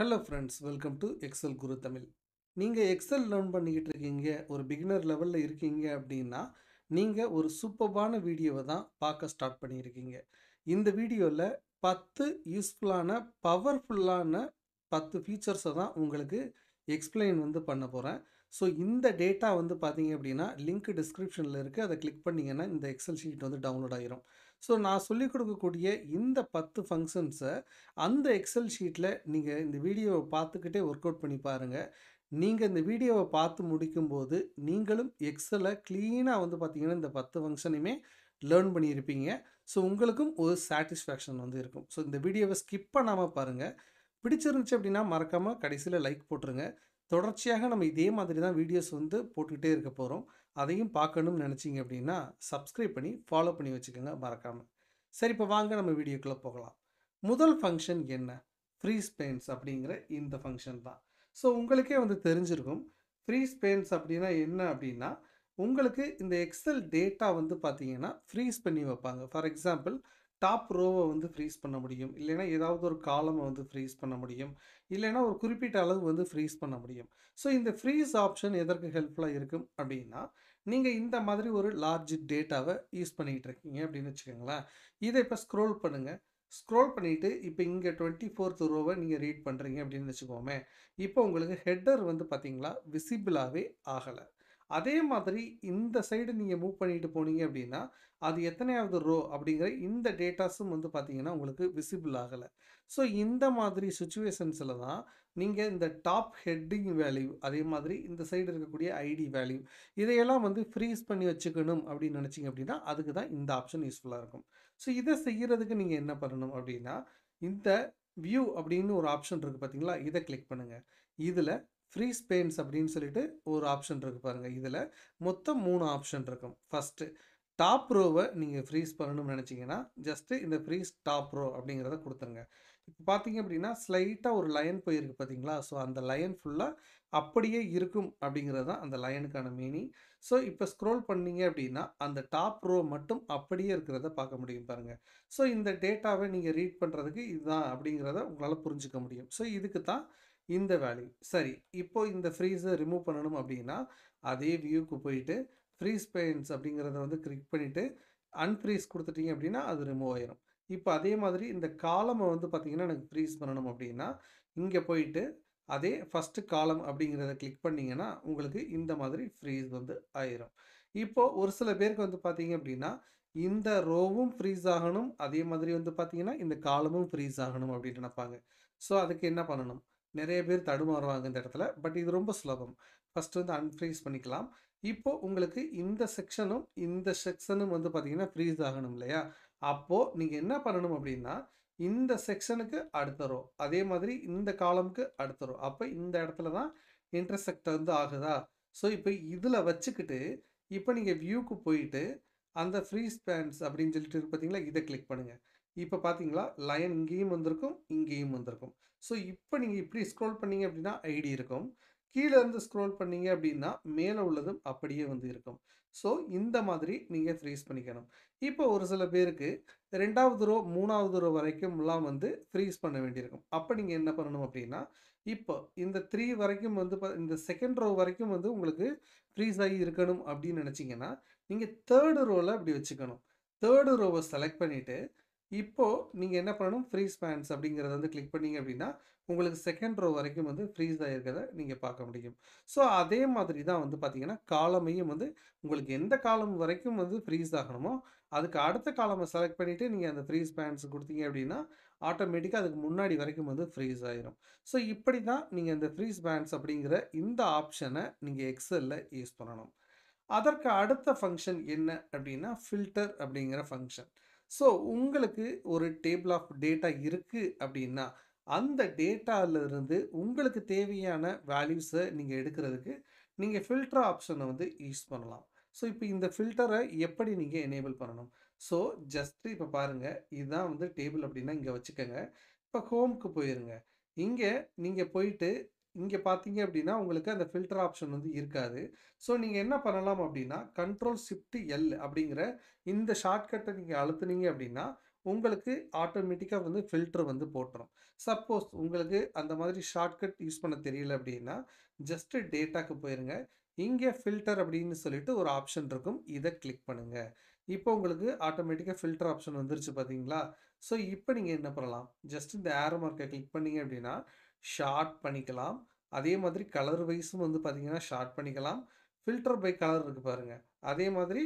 Hello friends, welcome to Excel Guru Tamil. நீங்கள் Excel learn பண்ணிக்கிட்டு இருக்கீங்க, ஒரு பிகினர் லெவலில் இருக்கீங்க அப்படின்னா, நீங்கள் ஒரு சூப்பர்பான வீடியோவை தான் பார்க்க ஸ்டார்ட் பண்ணியிருக்கீங்க. இந்த வீடியோவில் 10 யூஸ்ஃபுல்லான, பவர்ஃபுல்லான 10 ஃபீச்சர்ஸை தான் உங்களுக்கு எக்ஸ்பிளைன் பண்ண போகிறேன். ஸோ இந்த டேட்டா பார்த்தீங்க அப்படின்னா, லிங்க் டிஸ்கிரிப்ஷனில் இருக்குது. அதை கிளிக் பண்ணிங்கன்னா இந்த எக்ஸல் ஷீட் டவுன்லோட் ஆகிரும். ஸோ நான் சொல்லிக் கொடுக்கக்கூடிய இந்த 10 ஃபங்க்ஷன்ஸை அந்த எக்ஸல் ஷீட்டில் நீங்கள் இந்த வீடியோவை பார்த்துக்கிட்டே ஒர்க் அவுட் பண்ணி பாருங்கள். நீங்கள் இந்த வீடியோவை பார்த்து முடிக்கும்போது நீங்களும் எக்ஸலை க்ளீனாக பார்த்தீங்கன்னா இந்த 10 ஃபங்க்ஷனையுமே லேர்ன் பண்ணியிருப்பீங்க. ஸோ உங்களுக்கும் ஒரு சாட்டிஸ்ஃபேக்ஷன் இருக்கும். ஸோ இந்த வீடியோவை ஸ்கிப் பண்ணாமல் பாருங்கள். பிடிச்சிருந்துச்சு அப்படின்னா மறக்காமல் கடைசியில் லைக் போட்டுருங்க. தொடர்ச்சியாக நம்ம இதே மாதிரி தான் வீடியோஸ் போட்டுக்கிட்டே இருக்க போகிறோம். அதையும் பார்க்கணும்னு நினச்சிங்க அப்படின்னா சப்ஸ்கிரைப் பண்ணி ஃபாலோ பண்ணி வச்சுக்கோங்க மறக்காமல். சரி, இப்போ வாங்க நம்ம வீடியோக்குள்ளே போகலாம். முதல் ஃபங்க்ஷன் என்ன? ஃப்ரீஸ் பெயின்ஸ் அப்படிங்கிற இந்த ஃபங்க்ஷன் தான். ஸோ உங்களுக்கே தெரிஞ்சிருக்கும். ஃப்ரீஸ் பெயின்ஸ் அப்படின்னா என்ன அப்படின்னா, உங்களுக்கு இந்த எக்ஸல் டேட்டா பார்த்தீங்கன்னா ஃப்ரீஸ் பண்ணி வைப்பாங்க. ஃபார் எக்ஸாம்பிள், டாப் ரோவை ஃப்ரீஸ் பண்ண முடியும், இல்லைன்னா ஏதாவது ஒரு காலமை ஃப்ரீஸ் பண்ண முடியும், இல்லைன்னா ஒரு குறிப்பிட்ட அளவு ஃப்ரீஸ் பண்ண முடியும். ஸோ இந்த ஃப்ரீஸ் ஆப்ஷன் எதற்கு ஹெல்ப்ஃபுல்லாக இருக்கும் அப்படின்னா, நீங்கள் இந்த மாதிரி ஒரு லார்ஜ் டேட்டாவை யூஸ் பண்ணிகிட்டு இருக்கீங்க அப்படின்னு வச்சுக்கோங்களேன். இதை இப்போ ஸ்க்ரோல் பண்ணுங்கள். ஸ்க்ரோல் பண்ணிவிட்டு இப்போ இங்கே 24th ரோவை நீங்கள் ரீட் பண்ணுறீங்க அப்படின்னு வச்சுக்கோமே. இப்போ உங்களுக்கு ஹெட்டர் பார்த்தீங்களா விசிபிளாகவே ஆகலை. அதே மாதிரி இந்த சைடு நீங்கள் மூவ் பண்ணிட்டு போனீங்க அப்படின்னா, அது எத்தனையாவது ரோ அப்படிங்கிற இந்த டேட்டாஸும் பார்த்தீங்கன்னா உங்களுக்கு விசிபிள் ஆகலை. ஸோ இந்த மாதிரி சுச்சுவேஷன்ஸில் தான் நீங்கள் இந்த டாப் ஹெட்டிங் வேல்யூ, அதே மாதிரி இந்த சைடு இருக்கக்கூடிய ஐடி வேல்யூ, இதையெல்லாம் ஃப்ரீஸ் பண்ணி வச்சுக்கணும் அப்படின்னு நினச்சிங்க அப்படின்னா, அதுக்கு தான் இந்த ஆப்ஷன் யூஸ்ஃபுல்லாக இருக்கும். ஸோ இதை செய்கிறதுக்கு நீங்கள் என்ன பண்ணணும் அப்படின்னா, இந்த வியூ அப்படின்னு ஒரு ஆப்ஷன் இருக்குது பார்த்தீங்களா, இதை கிளிக் பண்ணுங்கள். இதில் ஃப்ரீஸ் பெயின்ஸ் அப்படின்னு சொல்லிட்டு ஒரு ஆப்ஷன் இருக்குது பாருங்கள். இதில் மொத்தம் 3 ஆப்ஷன் இருக்கும். ஃபஸ்ட்டு டாப் ரோவை நீங்கள் ஃப்ரீஸ் பண்ணணும்னு நினச்சிங்கன்னா, ஜஸ்ட்டு இந்த ஃப்ரீஸ் டாப் ரோ அப்படிங்கிறத கொடுத்துருங்க. இப்போ பார்த்தீங்க அப்படின்னா ஸ்லைட்டாக ஒரு லைன் போயிருக்கு பார்த்தீங்களா. ஸோ அந்த லைன் ஃபுல்லாக அப்படியே இருக்கும் அப்படிங்கிறது தான் அந்த லைனுக்கான மீனிங். ஸோ இப்போ ஸ்க்ரோல் பண்ணீங்க அப்படின்னா அந்த டாப் ரோ மட்டும் அப்படியே இருக்கிறத பார்க்க முடியும் பாருங்கள். ஸோ இந்த டேட்டாவை நீங்கள் ரீட் பண்ணுறதுக்கு இதுதான் அப்படிங்கிறத உங்களால் புரிஞ்சுக்க முடியும். ஸோ இதுக்கு தான் இந்த வேல்யூ. சரி, இப்போ இந்த ஃப்ரீஸை ரிமூவ் பண்ணணும் அப்படின்னா, அதே வியூக்கு போயிட்டு ஃப்ரீஸ் பெயின்ஸ் அப்படிங்கிறத கிளிக் பண்ணிவிட்டு அன்ஃப்ரீஸ் கொடுத்துட்டீங்க அப்படின்னா அது ரிமூவ் ஆயிரும். இப்போ அதே மாதிரி இந்த காலமை பார்த்தீங்கன்னா எனக்கு ஃப்ரீஸ் பண்ணணும் அப்படின்னா, இங்கே போயிட்டு அதே ஃபஸ்ட்டு காலம் அப்படிங்கிறத கிளிக் பண்ணிங்கன்னா உங்களுக்கு இந்த மாதிரி ஃப்ரீஸ் ஆயிரும். இப்போது ஒரு சில பேருக்கு பார்த்தீங்க அப்படின்னா, இந்த ரோவும் ஃப்ரீஸ் ஆகணும், அதே மாதிரி பார்த்தீங்கன்னா இந்த காலமும் ஃப்ரீஸ் ஆகணும் அப்படின்னு நினைப்பாங்க. ஸோ அதுக்கு என்ன பண்ணணும்? நிறைய பேர் தடுமாறுவாங்க இந்த இடத்துல. பட் இது ரொம்ப சுலபம். ஃபஸ்ட்டு அன்ஃப்ரீஸ் பண்ணிக்கலாம். இப்போ உங்களுக்கு இந்த செக்ஷனும் இந்த செக்ஷனும் பார்த்தீங்கன்னா ஃப்ரீஸ் ஆகணும் இல்லையா? அப்போது நீங்கள் என்ன பண்ணணும் அப்படின்னா, இந்த செக்ஷனுக்கு அடுத்த ரோ, அதே மாதிரி இந்த காலமுக்கு அடுத்த ரோ. அப்போ இந்த இடத்துல தான் இன்டர்செக்ட் ஆகுதா? ஸோ இப்போ இதில் வச்சுக்கிட்டு, இப்போ நீங்கள் வியூக்கு போயிட்டு, அந்த ஃப்ரீஸ் பேன்ஸ் அப்படின்னு சொல்லிட்டு இருக்கு பார்த்தீங்களா? இதை கிளிக் பண்ணுங்கள். இப்போ பார்த்தீங்களா லைன் இங்கேயும் வந்திருக்கும், இங்கேயும் வந்திருக்கும். ஸோ இப்போ நீங்கள் இப்படி ஸ்க்ரோல் பண்ணீங்க அப்படின்னா ஐடி இருக்கும். கீழே இருந்து ஸ்க்ரோல் பண்ணீங்க அப்படின்னா மேலே உள்ளதும் அப்படியே இருக்கும். ஸோ இந்த மாதிரி நீங்கள் ஃப்ரீஸ் பண்ணிக்கணும். இப்போ ஒரு சில பேருக்கு 2வது ரோ 3வது ரோ வரைக்கும்லாம் ஃப்ரீஸ் பண்ண வேண்டியிருக்கும். அப்போ நீங்கள் என்ன பண்ணணும் அப்படின்னா, இப்போ இந்த 3 வரைக்கும் இந்த செகண்ட் ரோ வரைக்கும் உங்களுக்கு ஃப்ரீஸ் ஆகி இருக்கணும் அப்படின்னு நினச்சிங்கன்னா, நீங்கள் 3rd ரோவில் அப்படி வச்சுக்கணும். 3rd ரோவை செலக்ட் பண்ணிவிட்டு, இப்போ நீங்க என்ன பண்ணணும், ஃப்ரீஸ் பேன்ஸ் அப்படிங்கிறத கிளிக் பண்ணீங்க அப்படின்னா, உங்களுக்கு செகண்ட் ரோ வரைக்கும் ஃப்ரீஸ் ஆகியிருக்கிறத நீங்க பார்க்க முடியும். ஸோ அதே மாதிரி தான் பார்த்தீங்கன்னா, காலமையும் உங்களுக்கு எந்த காலம் வரைக்கும் ஃப்ரீஸ் ஆகணுமோ, அதுக்கு அடுத்த காலமை செலக்ட் பண்ணிட்டு நீங்க அந்த ஃப்ரீஸ் பேன்ஸ் குடுத்தீங்க அப்படின்னா, ஆட்டோமேட்டிக்கா அதுக்கு முன்னாடி வரைக்கும் ஃப்ரீஸ் ஆயிரும். ஸோ இப்படி தான் நீங்க இந்த ஃப்ரீஸ் பேன்ஸ் அப்படிங்கிற இந்த ஆப்ஷன நீங்க எக்ஸல்ல யூஸ் பண்ணணும். அதற்கு அடுத்த ஃபங்ஷன் என்ன அப்படின்னா, ஃபில்டர் அப்படிங்கிற ஃபங்ஷன். ஸோ உங்களுக்கு ஒரு டேபிள் ஆஃப் டேட்டா இருக்கு அப்படின்னா, அந்த டேட்டாலிருந்து உங்களுக்கு தேவையான வேல்யூஸை நீங்க எடுக்கிறதுக்கு நீங்க ஃபில்டர் ஆப்ஷனை யூஸ் பண்ணலாம். ஸோ இப்போ இந்த ஃபில்டரை எப்படி நீங்க எனேபிள் பண்ணணும்? ஸோ ஜஸ்ட் இப்போ பாருங்க, இதுதான் டேபிள் அப்படின்னா இங்க வச்சுக்கங்க. இப்போ ஹோம்க்கு போயிருங்க. இங்க நீங்க போயிட்டு இங்க பார்த்தீங்க அப்படின்னா, உங்களுக்கு அந்த ஃபில்டர் ஆப்ஷன் இருக்காது. ஸோ நீங்க என்ன பண்ணலாம் அப்படின்னா, கண்ட்ரோல் ஷிஃப்ட் எல் அப்படிங்கிற இந்த ஷார்ட்கட்டை நீங்க அழுத்துனீங்க அப்படின்னா, உங்களுக்கு ஆட்டோமேட்டிக்கா வந்து ஃபில்டர் வந்து போட்டுரும். சப்போஸ் உங்களுக்கு அந்த மாதிரி ஷார்ட்கட் யூஸ் பண்ண தெரியல அப்படின்னா, ஜஸ்ட் டேட்டாக்கு போயிருங்க. இங்க ஃபில்டர் அப்படின்னு சொல்லிட்டு ஒரு ஆப்ஷன் இருக்கும். இத கிளிக் பண்ணுங்க. இப்போ உங்களுக்கு ஆட்டோமேட்டிக்கா ஃபில்டர் ஆப்ஷன் வந்துருச்சு பார்த்தீங்களா? ஸோ இப்போ நீங்க என்ன பண்ணலாம்? ஜஸ்ட் இந்த ஏரோ மார்க்க கிளிக் பண்ணீங்க அப்படின்னா, ஷார்ட் பண்ணிக்கலாம். அதே மாதிரி கலர் வைஸும் வந்து பார்த்தீங்கன்னா, ஷார்ட் பண்ணிக்கலாம். ஃபில்டர் பை கலர் இருக்கு பாருங்க. அதே மாதிரி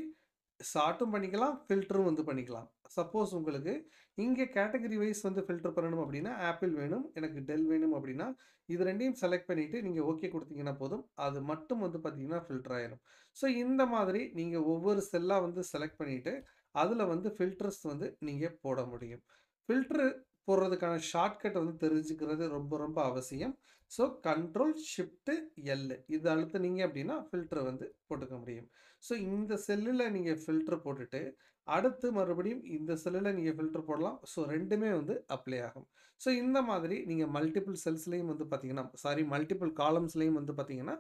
ஷார்ட்டும் பண்ணிக்கலாம், ஃபில்டரும் வந்து பண்ணிக்கலாம். சப்போஸ் உங்களுக்கு இங்க கேட்டகரி வைஸ் வந்து ஃபில்டர் பண்ணணும் அப்படின்னா, ஆப்பிள் வேணும், எனக்கு டெல் வேணும் அப்படின்னா, இது 2யும் செலக்ட் பண்ணிட்டு நீங்க ஓகே குடுத்தீங்கன்னா போதும். அது மட்டும் வந்து பார்த்தீங்கன்னா, ஃபில்டர் ஆயிரும். ஸோ இந்த மாதிரி நீங்க ஒவ்வொரு செல்லா வந்து செலக்ட் பண்ணிட்டு, அதுல வந்து ஃபில்டர்ஸ் வந்து நீங்க போட முடியும். ஃபில்டர் போடுறதுக்கான ஷார்ட்கட் வந்து தெரிஞ்சுக்கிறது ரொம்ப ரொம்ப அவசியம். ஸோ கண்ட்ரோல் ஷிஃப்ட் எல் இது அழுத்துனீங்க அப்படின்னா, ஃபில்டர் வந்து போட்டுக்க முடியும். ஸோ இந்த செல்லுல நீங்க ஃபில்டர் போட்டுட்டு, அடுத்து மறுபடியும் இந்த செல்லுல நீங்க ஃபில்டர் போடலாம். ஸோ 2மே வந்து அப்ளை ஆகும். ஸோ இந்த மாதிரி நீங்க மல்டிபிள் செல்ஸ்லயும் வந்து பார்த்தீங்கன்னா, சாரி மல்டிபிள் காலம்ஸ்லயும் வந்து பார்த்தீங்கன்னா,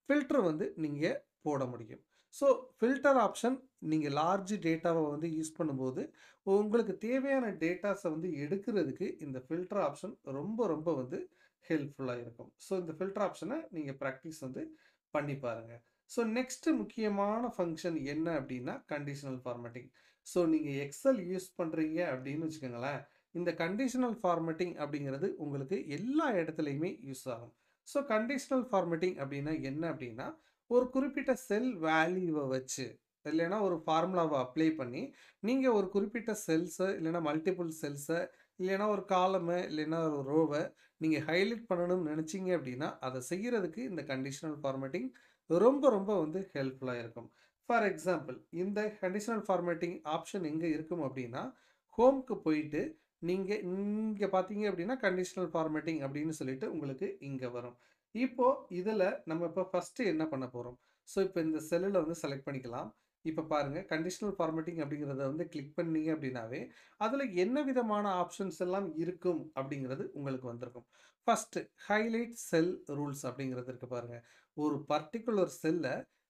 ஃபில்டர் வந்து நீங்க போட முடியும். ஸோ ஃபில்டர் ஆப்ஷன் நீங்க லார்ஜ் டேட்டாவ வந்து யூஸ் பண்ணும்போது, உங்களுக்கு தேவையான டேட்டாஸ வந்து எடுக்கிறதுக்கு இந்த ஃபில்டர் ஆப்ஷன் ரொம்ப ரொம்ப வந்து ஹெல்ப்ஃபுல்லா இருக்கும். ஸோ இந்த ஃபில்டர் ஆப்ஷன நீங்க பிராக்டிஸ் வந்து பண்ணி பாருங்க. ஸோ நெக்ஸ்ட் முக்கியமான ஃபங்ஷன் என்ன அப்படின்னா, கண்டிஷனல் ஃபார்மேட்டிங். ஸோ நீங்க எக்ஸெல் யூஸ் பண்றீங்க அப்படின்னு வச்சுக்கோங்களேன், இந்த கண்டிஷனல் ஃபார்மேட்டிங் அப்படிங்கிறது உங்களுக்கு எல்லா இடத்துலயுமே யூஸ் ஆகும். ஸோ கண்டிஷனல் ஃபார்மேட்டிங் அப்படின்னா என்ன அப்படின்னா, ஒரு குறிப்பிட்ட செல் வேல்யூவ வச்சு, இல்லைன்னா ஒரு ஃபார்முலாவ அப்ளை பண்ணி, நீங்க ஒரு குறிப்பிட்ட செல்ஸ இல்லைன்னா மல்டிபிள் செல்ஸ இல்லைன்னா ஒரு காலம இல்லைன்னா ஒரு ரோவ நீங்க ஹைலைட் பண்ணணும்னு நினைச்சீங்க அப்படின்னா, அத செய்யறதுக்கு இந்த கண்டிஷனல் ஃபார்மேட்டிங் ரொம்ப ரொம்ப வந்து ஹெல்ப்ஃபுல்லா இருக்கும். ஃபார் எக்ஸாம்பிள் இந்த கண்டிஷனல் ஃபார்மேட்டிங் ஆப்ஷன் எங்க இருக்கும் அப்படின்னா, ஹோம்க்கு போயிட்டு நீங்க இங்க பார்த்தீங்க அப்படின்னா, கண்டிஷனல் ஃபார்மேட்டிங் அப்படின்னு சொல்லிட்டு உங்களுக்கு இங்க வரும். இப்போ இதுல நம்ம இப்ப ஃபர்ஸ்ட் என்ன பண்ண போறோம்? ஸோ இப்ப இந்த செல்லுல வந்து செலக்ட் பண்ணிக்கலாம். இப்ப பாருங்க கண்டிஷனல் ஃபார்மேட்டிங் அப்படிங்கிறத வந்து கிளிக் பண்ணீங்க அப்படின்னாவே, அதுல என்ன விதமான ஆப்ஷன்ஸ் எல்லாம் இருக்கும் அப்படிங்கிறது உங்களுக்கு வந்திருக்கும். ஃபர்ஸ்ட் ஹைலைட் செல் ரூல்ஸ் அப்படிங்கிறது இருக்கு பாருங்க. ஒரு பர்ட்டிகுலர் செல்ல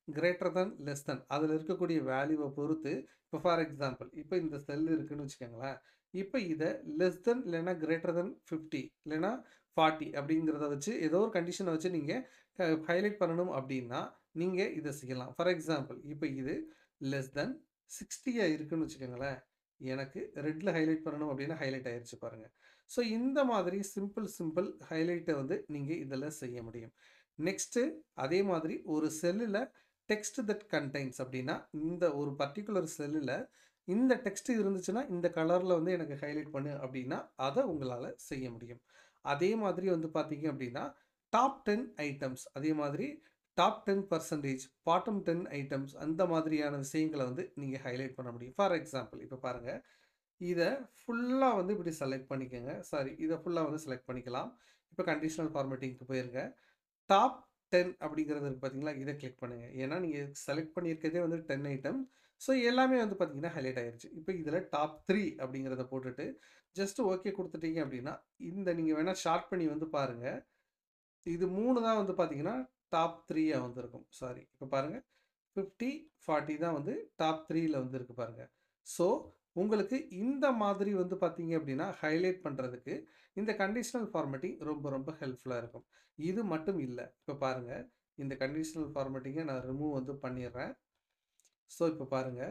கிரேட்டர் தென், லெஸ் தென் அதுல இருக்கக்கூடிய வேல்யூவ பொறுத்து இப்போ ஃபார் எக்ஸாம்பிள் இப்போ இந்த செல் இருக்குன்னு வச்சுக்கோங்களேன். இப்போ இத லெஸ் தென் இல்லைன்னா கிரேட்டர் தென் 50 இல்லைன்னா 40 அப்படிங்கிறத வச்சு ஏதோ ஒரு கண்டிஷனை வச்சு நீங்க ஹைலைட் பண்ணணும் அப்படின்னா நீங்க இதை செய்யலாம். ஃபார் எக்ஸாம்பிள் இப்போ இது லெஸ் தென் 60 இருக்குன்னு வச்சுக்கோங்களேன். எனக்கு ரெட்ல ஹைலைட் பண்ணணும் அப்படின்னா ஹைலைட் ஆயிருச்சு பாருங்க. ஸோ இந்த மாதிரி சிம்பிள் சிம்பிள் ஹைலைட்டை வந்து நீங்க இதில் செய்ய முடியும். நெக்ஸ்ட்டு அதே மாதிரி ஒரு செல்லுல டெக்ஸ்ட் தட் கன்டைன்ஸ் அப்படின்னா, இந்த ஒரு பர்ட்டிகுலர் செல்லுல இந்த டெக்ஸ்ட் இருந்துச்சுன்னா, இந்த கலர்ல வந்து எனக்கு ஹைலைட் பண்ணு அப்படின்னா, அத உங்களால செய்ய முடியும். அதே மாதிரி வந்து பார்த்தீங்க அப்படின்னா, டாப் 10 ஐட்டம்ஸ் அதே மாதிரி டாப் 10% பாட்டம் 10 ஐட்டம்ஸ் அந்த மாதிரியான விஷயங்கள வந்து நீங்க ஹைலைட் பண்ண முடியும். ஃபார் எக்ஸாம்பிள் இப்ப பாருங்க. இத ஃபுல்லா வந்து இப்படி செலக்ட் பண்ணிக்கங்க. சாரி இத ஃபுல்லா வந்து செலக்ட் பண்ணிக்கலாம். இப்ப கண்டிஷனல் ஃபார்மேட்டிங்க்கு போயிருங்க. டாப் 10 அப்படிங்கிறது இருக்கு பார்த்தீங்களா? இத கிளிக் பண்ணுங்க. ஏன்னா, நீங்க செலக்ட் பண்ணியிருக்கிறதே வந்து 10 ஐட்டம். ஸோ, எல்லாமே வந்து பார்த்தீங்கன்னா, ஹைலைட் ஆயிருச்சு. இப்ப இதுல டாப் 3 அப்படிங்கிறத போட்டுட்டு, ஜஸ்ட் ஓகே குடுத்துட்டீங்க அப்படின்னா, இந்த நீங்க வேணா ஷார்ட் பண்ணி வந்து பாருங்க. இது 3 தான் வந்து பார்த்தீங்கன்னா, டாப் 3யா வந்திருக்கும். சாரி. இப்ப பாருங்க. 50, 40 தான் வந்து டாப் 3ல வந்து இருக்கு பாருங்க. ஸோ, உங்களுக்கு இந்த மாதிரி வந்து பார்த்தீங்க அப்படின்னா, ஹைலைட் பண்றதுக்கு இந்த கண்டிஷனல் ஃபார்மேட்டிங் ரொம்ப ரொம்ப ஹெல்ப்ஃபுல்லா இருக்கும். இது மட்டும் இல்ல. இப்ப பாருங்க. இந்த கண்டிஷனல் ஃபார்மேட்டிங்க நான் ரிமூவ் வந்து பண்ணிர்றேன். ஸோ, இப்ப பாருங்க.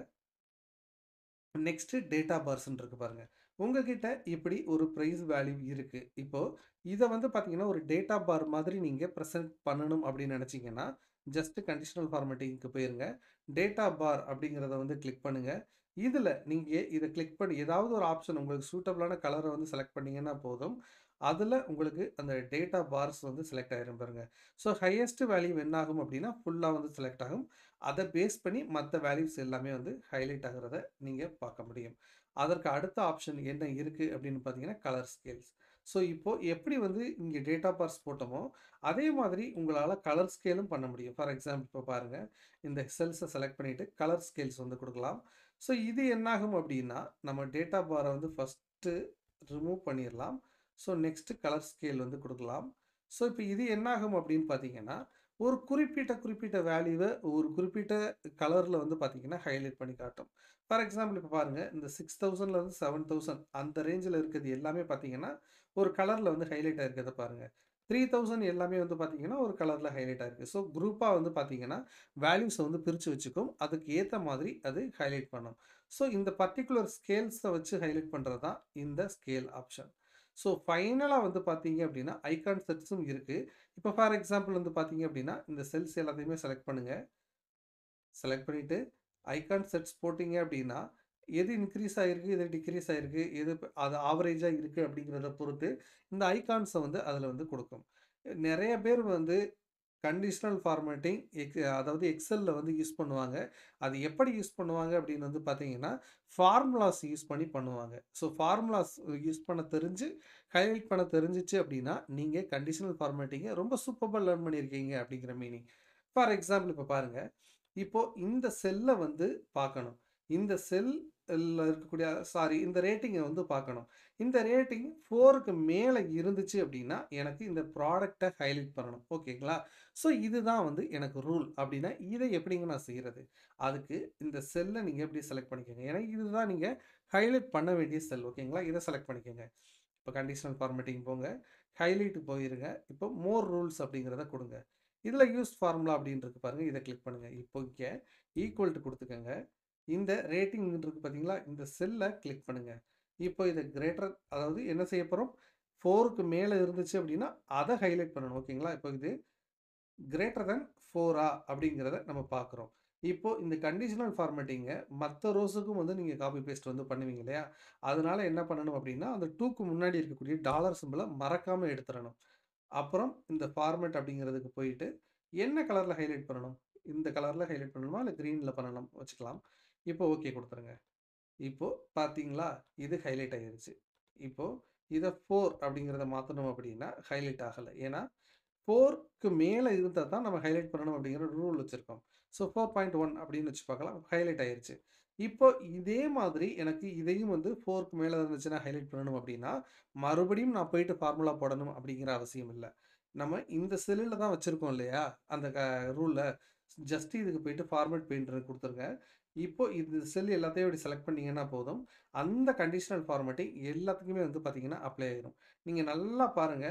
நெக்ஸ்ட் டேட்டா பார்ஸ்ன்னு இருக்கு பாருங்க. உங்ககிட்ட இப்படி ஒரு பிரைஸ் வேல்யூ இருக்கு. இப்போ இத வந்து பார்த்தீங்கன்னா, ஒரு டேட்டா பார் மாதிரி நீங்க பிரசன்ட் பண்ணணும் அப்படின்னு நினைச்சீங்கன்னா, ஜஸ்ட் கண்டிஷனல் ஃபார்மேட்டிங்க்கு போயிருங்க. டேட்டா பார் அப்படிங்கிறத வந்து கிளிக் பண்ணுங்க. இதுல நீங்க இத கிளிக் பண்ணி ஏதாவது ஒரு ஆப்ஷன் உங்களுக்கு சூட்டபிளான கலர வந்து செலக்ட் பண்ணீங்கன்னா போதும். அதுல உங்களுக்கு அந்த டேட்டா பார்ஸ் வந்து செலக்ட் ஆயிரும் பாருங்க. ஸோ ஹையஸ்ட் வேல்யூ என்ன ஆகும் அப்படின்னா, ஃபுல்லா வந்து செலக்ட் ஆகும். அத பேஸ் பண்ணி மத்த வேல்யூஸ் எல்லாமே வந்து ஹைலைட் ஆகுறத நீங்க பார்க்க முடியும். அதற்கு அடுத்த ஆப்ஷன் என்ன இருக்கு அப்படின்னு பார்த்தீங்கன்னா, கலர் ஸ்கேல்ஸ். ஸோ இப்போ எப்படி வந்து இங்க டேட்டா பார்ஸ் போட்டோமோ, அதே மாதிரி உங்களால கலர் ஸ்கேலும் பண்ண முடியும். ஃபார் எக்ஸாம்பிள் இப்போ பாருங்க, இந்த செல்ஸ செலக்ட் பண்ணிட்டு கலர் ஸ்கேல்ஸ் வந்து குடுக்கலாம். ஸோ இது என்னாகும் அப்படின்னா, நம்ம டேட்டா பார வந்து ஃபர்ஸ்ட்டு ரிமூவ் பண்ணிறலாம். ஸோ நெக்ஸ்ட் கலர் ஸ்கேல் வந்து குடுக்கலாம். ஸோ இப்போ இது என்னாகும் அப்படின்னு பார்த்தீங்கன்னா, ஒரு குறிப்பிட்ட வேல்யூவ ஒரு குறிப்பிட்ட கலர்ல வந்து பார்த்தீங்கன்னா, ஹைலைட் பண்ணி காட்டும். ஃபார் எக்ஸாம்பிள் இப்ப பாருங்க, இந்த 6000லேருந்து 7000 அந்த ரேஞ்சுல இருக்கிறது எல்லாமே பார்த்தீங்கன்னா, ஒரு கலர்ல வந்து ஹைலைட் ஆயிருக்கிறத பாருங்க. 3000 எல்லாமே வந்து பார்த்தீங்கன்னா, ஒரு கலர்ல ஹைலைட் ஆயிருக்கு. ஸோ குரூப்பா வந்து பார்த்தீங்கன்னா, வேல்யூஸ வந்து பிரிச்சு வச்சுக்கும். அதுக்கு ஏத்த மாதிரி அது ஹைலைட் பண்ணும். ஸோ இந்த பர்ட்டிகுலர் ஸ்கேல்ஸ வச்சு ஹைலைட் பண்றது தான் இந்த ஸ்கேல் ஆப்ஷன். ஸோ ஃபைனலா வந்து பார்த்தீங்க அப்படின்னா, ஐகான் செட்ஸும் இருக்கு. இப்போ ஃபார் எக்ஸாம்பிள் வந்து பார்த்தீங்க அப்படின்னா, இந்த செல்ஸ் எல்லாத்தையுமே செலக்ட் பண்ணுங்க. செலக்ட் பண்ணிட்டு ஐகான் செட்ஸ் போட்டீங்க அப்படின்னா, எது இன்கிரீஸ் ஆயிருக்கு, எது டிக்ரீஸ் ஆயிருக்கு, எது அது ஆவரேஜா இருக்கு அப்படிங்கிறத பொறுத்து இந்த ஐகான்ஸ வந்து அதில வந்து குடுக்கும். நெறைய பேர் வந்து கண்டிஷனல் ஃபார்மேட்டிங் அதாவது எக்ஸெல்ல வந்து யூஸ் பண்ணுவாங்க. அது எப்படி யூஸ் பண்ணுவாங்க அப்படின்னு வந்து பார்த்தீங்கன்னா, ஃபார்முலாஸ் யூஸ் பண்ணி பண்ணுவாங்க. ஸோ ஃபார்முலாஸ் யூஸ் பண்ண தெரிஞ்சு, ஹைலைட் பண்ண தெரிஞ்சுச்சு அப்படின்னா, நீங்க கண்டிஷனல் ஃபார்மேட்டிங்க ரொம்ப சூப்பர்பா லேர்ன் பண்ணியிருக்கீங்க அப்படிங்கிற மீனிங். ஃபார் எக்ஸாம்பிள் இப்ப பாருங்க. இப்போ இந்த செல்ல வந்து பார்க்கணும். இந்த செல்ல இருக்கக்கூடிய இந்த ரேட்டிங்க வந்து பார்க்கணும். இந்த ரேட்டிங் 4க்கு மேல இருந்துச்சு அப்டின்னா, எனக்கு இந்த ப்ராடக்ட்ட ஹைலைட் பண்ணணும். ஓகேங்களா? ஸோ இதுதான் வந்து எனக்கு ரூல் அப்டின்னா, இத எப்டிங்க நான் செய்றது? அதுக்கு இந்த செல்ல நீங்க எப்டி செலக்ட் பண்ணிக்கங்க. ஏன்னா இதுதான் நீங்க ஹைலைட் பண்ண வேண்டிய செல். ஓகேங்களா? இத செலக்ட் பண்ணிக்கங்க. இப்ப கண்டிஷனல் ஃபார்மேட்டிங் போங்க. ஹைலைட் போயிருங்க. இப்போ மோர் ரூல்ஸ் அப்டிங்கிறத குடுங்க. இதுல யூஸ் ஃபார்முலா அப்படின்னு இருக்கு பாருங்க. இத கிளிக் பண்ணுங்க. இப்போ இங்க ஈக்குவல் டூ குடுத்துக்கங்க. இந்த ரேட்டிங் இருக்கு பார்த்தீங்களா? இந்த செல்ல கிளிக் பண்ணுங்க. இப்போ இத கிரேட்டர் அதாவது என்ன செய்ய போறோம்? 4க்கு மேல இருந்துச்சு அப்படின்னா, அத ஹைலைட் பண்ணணும். ஓகேங்களா? இப்போ இது கிரேட்டர் தென் 4ஆ அப்படிங்கிறத நம்ம பார்க்குறோம். இப்போ இந்த கண்டிஷனல் ஃபார்மேட்டிங்க மத்த ரோஸுக்கும் வந்து நீங்க காப்பி பேஸ்ட் வந்து பண்ணுவீங்க இல்லையா? அதனால என்ன பண்ணணும் அப்படின்னா, அந்த 2க்கு முன்னாடி இருக்கக்கூடிய டாலர் சிம்பல மறக்காம எடுத்துறணும். அப்புறம் இந்த ஃபார்மேட் அப்படிங்கிறதுக்கு போயிட்டு, என்ன கலர்ல ஹைலைட் பண்ணணும்? இந்த கலர்ல ஹைலைட் பண்ணணுமா? இல்ல கிரீன்ல பண்ணணும் வச்சுக்கலாம். இப்போ ஓகே குடுத்துருங்க. இப்போ பார்த்தீங்களா? இது ஹைலைட் ஆயிருச்சு. இப்போ இத 4 அப்படிங்கிறத மாத்தணும் அப்படின்னா, ஹைலைட் ஆகல. ஏன்னா 4க்கு மேல இருந்தா தான் நம்ம ஹைலைட் பண்ணணும் அப்படிங்கிற ரூல் வச்சிருக்கோம். ஸோ 4.1 அப்படின்னு வச்சு பார்க்கலாம். ஹைலைட் ஆயிருச்சு. இப்போ இதே மாதிரி எனக்கு இதையும் வந்து 4க்கு மேல இருந்துச்சுன்னா ஹைலைட் பண்ணணும் அப்படின்னா, மறுபடியும் நான் போயிட்டு ஃபார்முலா போடணும் அப்படிங்கிற அவசியம் இல்ல. நம்ம இந்த செல்லுல தான் வச்சிருக்கோம் இல்லையா? அந்த ரூல்ல. ஜஸ்ட் இதுக்கு போயிட்டு ஃபார்மேட் பெயிண்டர் குடுத்துருங்க. இப்போ இந்த செல் எல்லாத்தையும் இப்படி செலக்ட் பண்ணீங்கன்னா போதும். அந்த கண்டிஷனல் ஃபார்மேட்டிங் எல்லாத்துக்குமே வந்து பார்த்தீங்கன்னா, அப்ளை ஆயிரும். நீங்க நல்லா பாருங்க.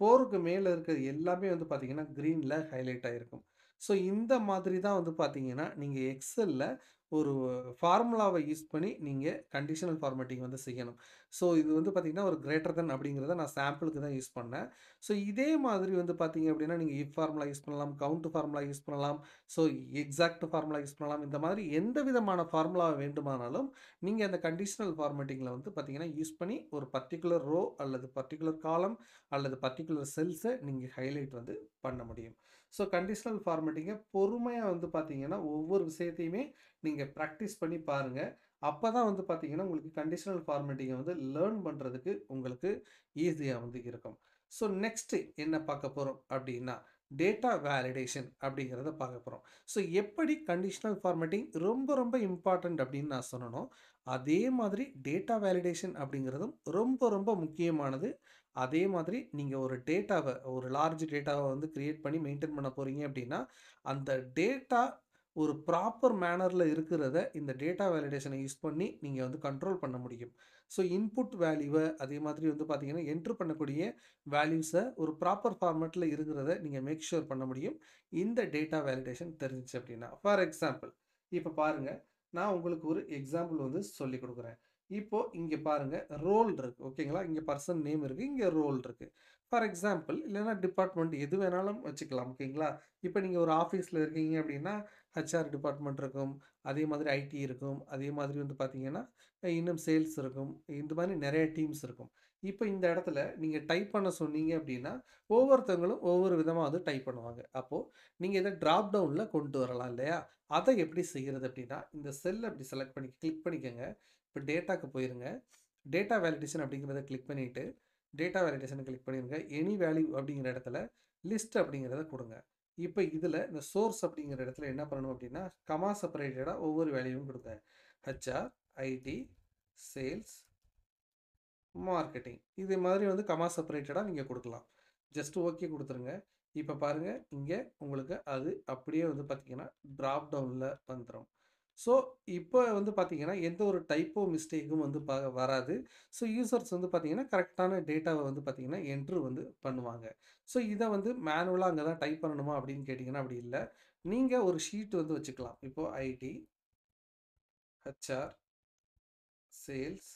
4க்கு மேல இருக்கிறது எல்லாமே வந்து பார்த்தீங்கன்னா, கிரீன்ல ஹைலைட் ஆயிருக்கும். ஸோ இந்த மாதிரி தான் வந்து பார்த்தீங்கன்னா, நீங்க எக்ஸெல்ல ஒரு ஃபார்முலாவ யூஸ் பண்ணி நீங்க கண்டிஷனல் ஃபார்மேட்டிங் வந்து செய்யணும். ஸோ இது வந்து பார்த்தீங்கன்னா, ஒரு கிரேட்டர் தென் அப்படிங்கிறத நான் சாம்பிளுக்கு தான் யூஸ் பண்ணேன். ஸோ இதே மாதிரி வந்து பார்த்தீங்க அப்படின்னா, நீங்க இஃப் ஃபார்முலா யூஸ் பண்ணலாம், கவுண்ட் ஃபார்முலா யூஸ் பண்ணலாம், ஸோ எக்ஸாக்ட் ஃபார்முலா யூஸ் பண்ணலாம். இந்த மாதிரி எந்த விதமான ஃபார்முலா வேண்டுமானாலும், நீங்க அந்த கண்டிஷனல் ஃபார்மேட்டிங்ல வந்து பார்த்தீங்கன்னா, யூஸ் பண்ணி ஒரு பர்ட்டிகுலர் ரோ அல்லது பர்ட்டிகுலர் காலம் அல்லது பர்ட்டிகுலர் செல்ஸ நீங்க ஹைலைட் வந்து பண்ண முடியும். ஸோ கண்டிஷனல் ஃபார்மேட்டிங்க பொறுமையா வந்து பார்த்தீங்கன்னா, ஒவ்வொரு விஷயத்தையுமே நீங்க பிராக்டிஸ் பண்ணி பாருங்க. அப்பதான் வந்து பார்த்தீங்கன்னா, உங்களுக்கு கண்டிஷனல் ஃபார்மேட்டிங்க வந்து லேர்ன் பண்றதுக்கு உங்களுக்கு ஈஸியா வந்து இருக்கும். ஸோ நெக்ஸ்ட் என்ன பார்க்க போறோம் அப்டின்னா, டேட்டா வேலிடேஷன் அப்படிங்கிறத பார்க்க போறோம். ஸோ எப்படி கண்டிஷனல் ஃபார்மேட்டிங் ரொம்ப இம்பார்ட்டன்ட் அப்படின்னு நான் சொன்னனோ, அதே மாதிரி டேட்டா வேலிடேஷன் அப்படிங்கிறதும் ரொம்ப முக்கியமானது. அதே மாதிரி நீங்க ஒரு டேட்டாவ ஒரு லார்ஜ் டேட்டாவ வந்து கிரியேட் பண்ணி மெயின்டெயின் பண்ண போறீங்க அப்படின்னா, அந்த டேட்டா ஒரு ப்ராப்பர் மேனர்ல இருக்கிறத இந்த டேட்டா வேலிடேஷன யூஸ் பண்ணி நீங்க வந்து கண்ட்ரோல் பண்ண முடியும். ஸோ இன்புட் வேல்யூவ அதே மாதிரி வந்து பார்த்தீங்கன்னா, என்டர் பண்ணக்கூடிய வேல்யூஸ ஒரு ப்ராப்பர் ஃபார்மேட்ல இருக்கிறத நீங்க மேக் ஷூர் பண்ண முடியும். இந்த டேட்டா வேலிடேஷன் தெரிஞ்சுச்சு அப்படின்னா. ஃபார் எக்ஸாம்பிள் இப்ப பாருங்க, நான் உங்களுக்கு ஒரு எக்ஸாம்பிள் வந்து சொல்லிக் குடுக்குறேன். இப்போ இங்க பாருங்க ரோல் இருக்கு. ஓகேங்களா? இங்க பெர்சன் நேம் இருக்கு. இங்க ரோல் இருக்கு. ஃபார் எக்ஸாம்பிள் இல்லன்னா டிபார்ட்மெண்ட் எது வேணாலும் வச்சுக்கலாம். ஓகேங்களா? இப்ப நீங்க ஒரு ஆஃபீஸ்ல இருக்கீங்க அப்படின்னா, ஹெச்ஆர் டிபார்ட்மெண்ட் இருக்கும். அதே மாதிரி ஐடி இருக்கும். அதே மாதிரி வந்து பார்த்தீங்கன்னா, இன்னும் சேல்ஸ் இருக்கும். இந்த மாதிரி நெறைய டீம்ஸ் இருக்கும். இப்ப இந்த இடத்துல நீங்க டைப் பண்ண சொன்னீங்க அப்படின்னா, ஒவ்வொருத்தவங்களும் ஒவ்வொரு விதமா வந்து டைப் பண்ணுவாங்க. அப்போ நீங்க இத டிராப் டவுன்ல கொண்டு வரலாம் இல்லையா? அத எப்படி செய்றது அப்படின்னா, இந்த செல்ல இப்படி செலக்ட் பண்ணி கிளிக் பண்ணிக்கங்க. இப்ப டேட்டாக்கு போயிருங்க. டேட்டா வேலிடேஷன் அப்படிங்கிறத கிளிக் பண்ணிட்டு, டேட்டா வேலிடேஷன கிளிக் பண்ணிருங்க. எனி வேல்யூ அப்படிங்கிற இடத்துல லிஸ்ட் அப்படிங்கிறத குடுங்க. இப்ப இதுல இந்த சோர்ஸ் அப்படிங்கிற இடத்துல என்ன பண்ணணும் அப்படின்னா, கமா செப்பரேட்டடா ஒவ்வொரு வேல்யூவும் குடுங்க. HR, IT, sales, marketing. இது மாதிரி வந்து கமா செப்பரேட்டடா நீங்க குடுக்கலாம். ஜஸ்ட் ஓகே குடுத்துருங்க. இப்ப பாருங்க, இங்க உங்களுக்கு அது அப்படியே வந்து பார்த்தீங்கன்னா, ட்ராப் டவுன்ல வந்துரும். ஸோ, இப்ப வந்து பார்த்தீங்கன்னா, எந்த ஒரு டைப்போ மிஸ்டேக்கும் வந்து வராது. ஸோ, யூசர்ஸ் வந்து பார்த்தீங்கன்னா, கரெக்ட்டான டேட்டாவ வந்து பார்த்தீங்கன்னா, என்ட்ரு வந்து பண்ணுவாங்க. ஸோ, இத வந்து மேனுவலா அங்க தான் டைப் பண்ணணுமா அப்படின்னு கேட்டீங்கன்னா, அப்படி இல்ல. நீங்க ஒரு ஷீட் வந்து வச்சுக்கலாம். இப்போ IT, HR, sales,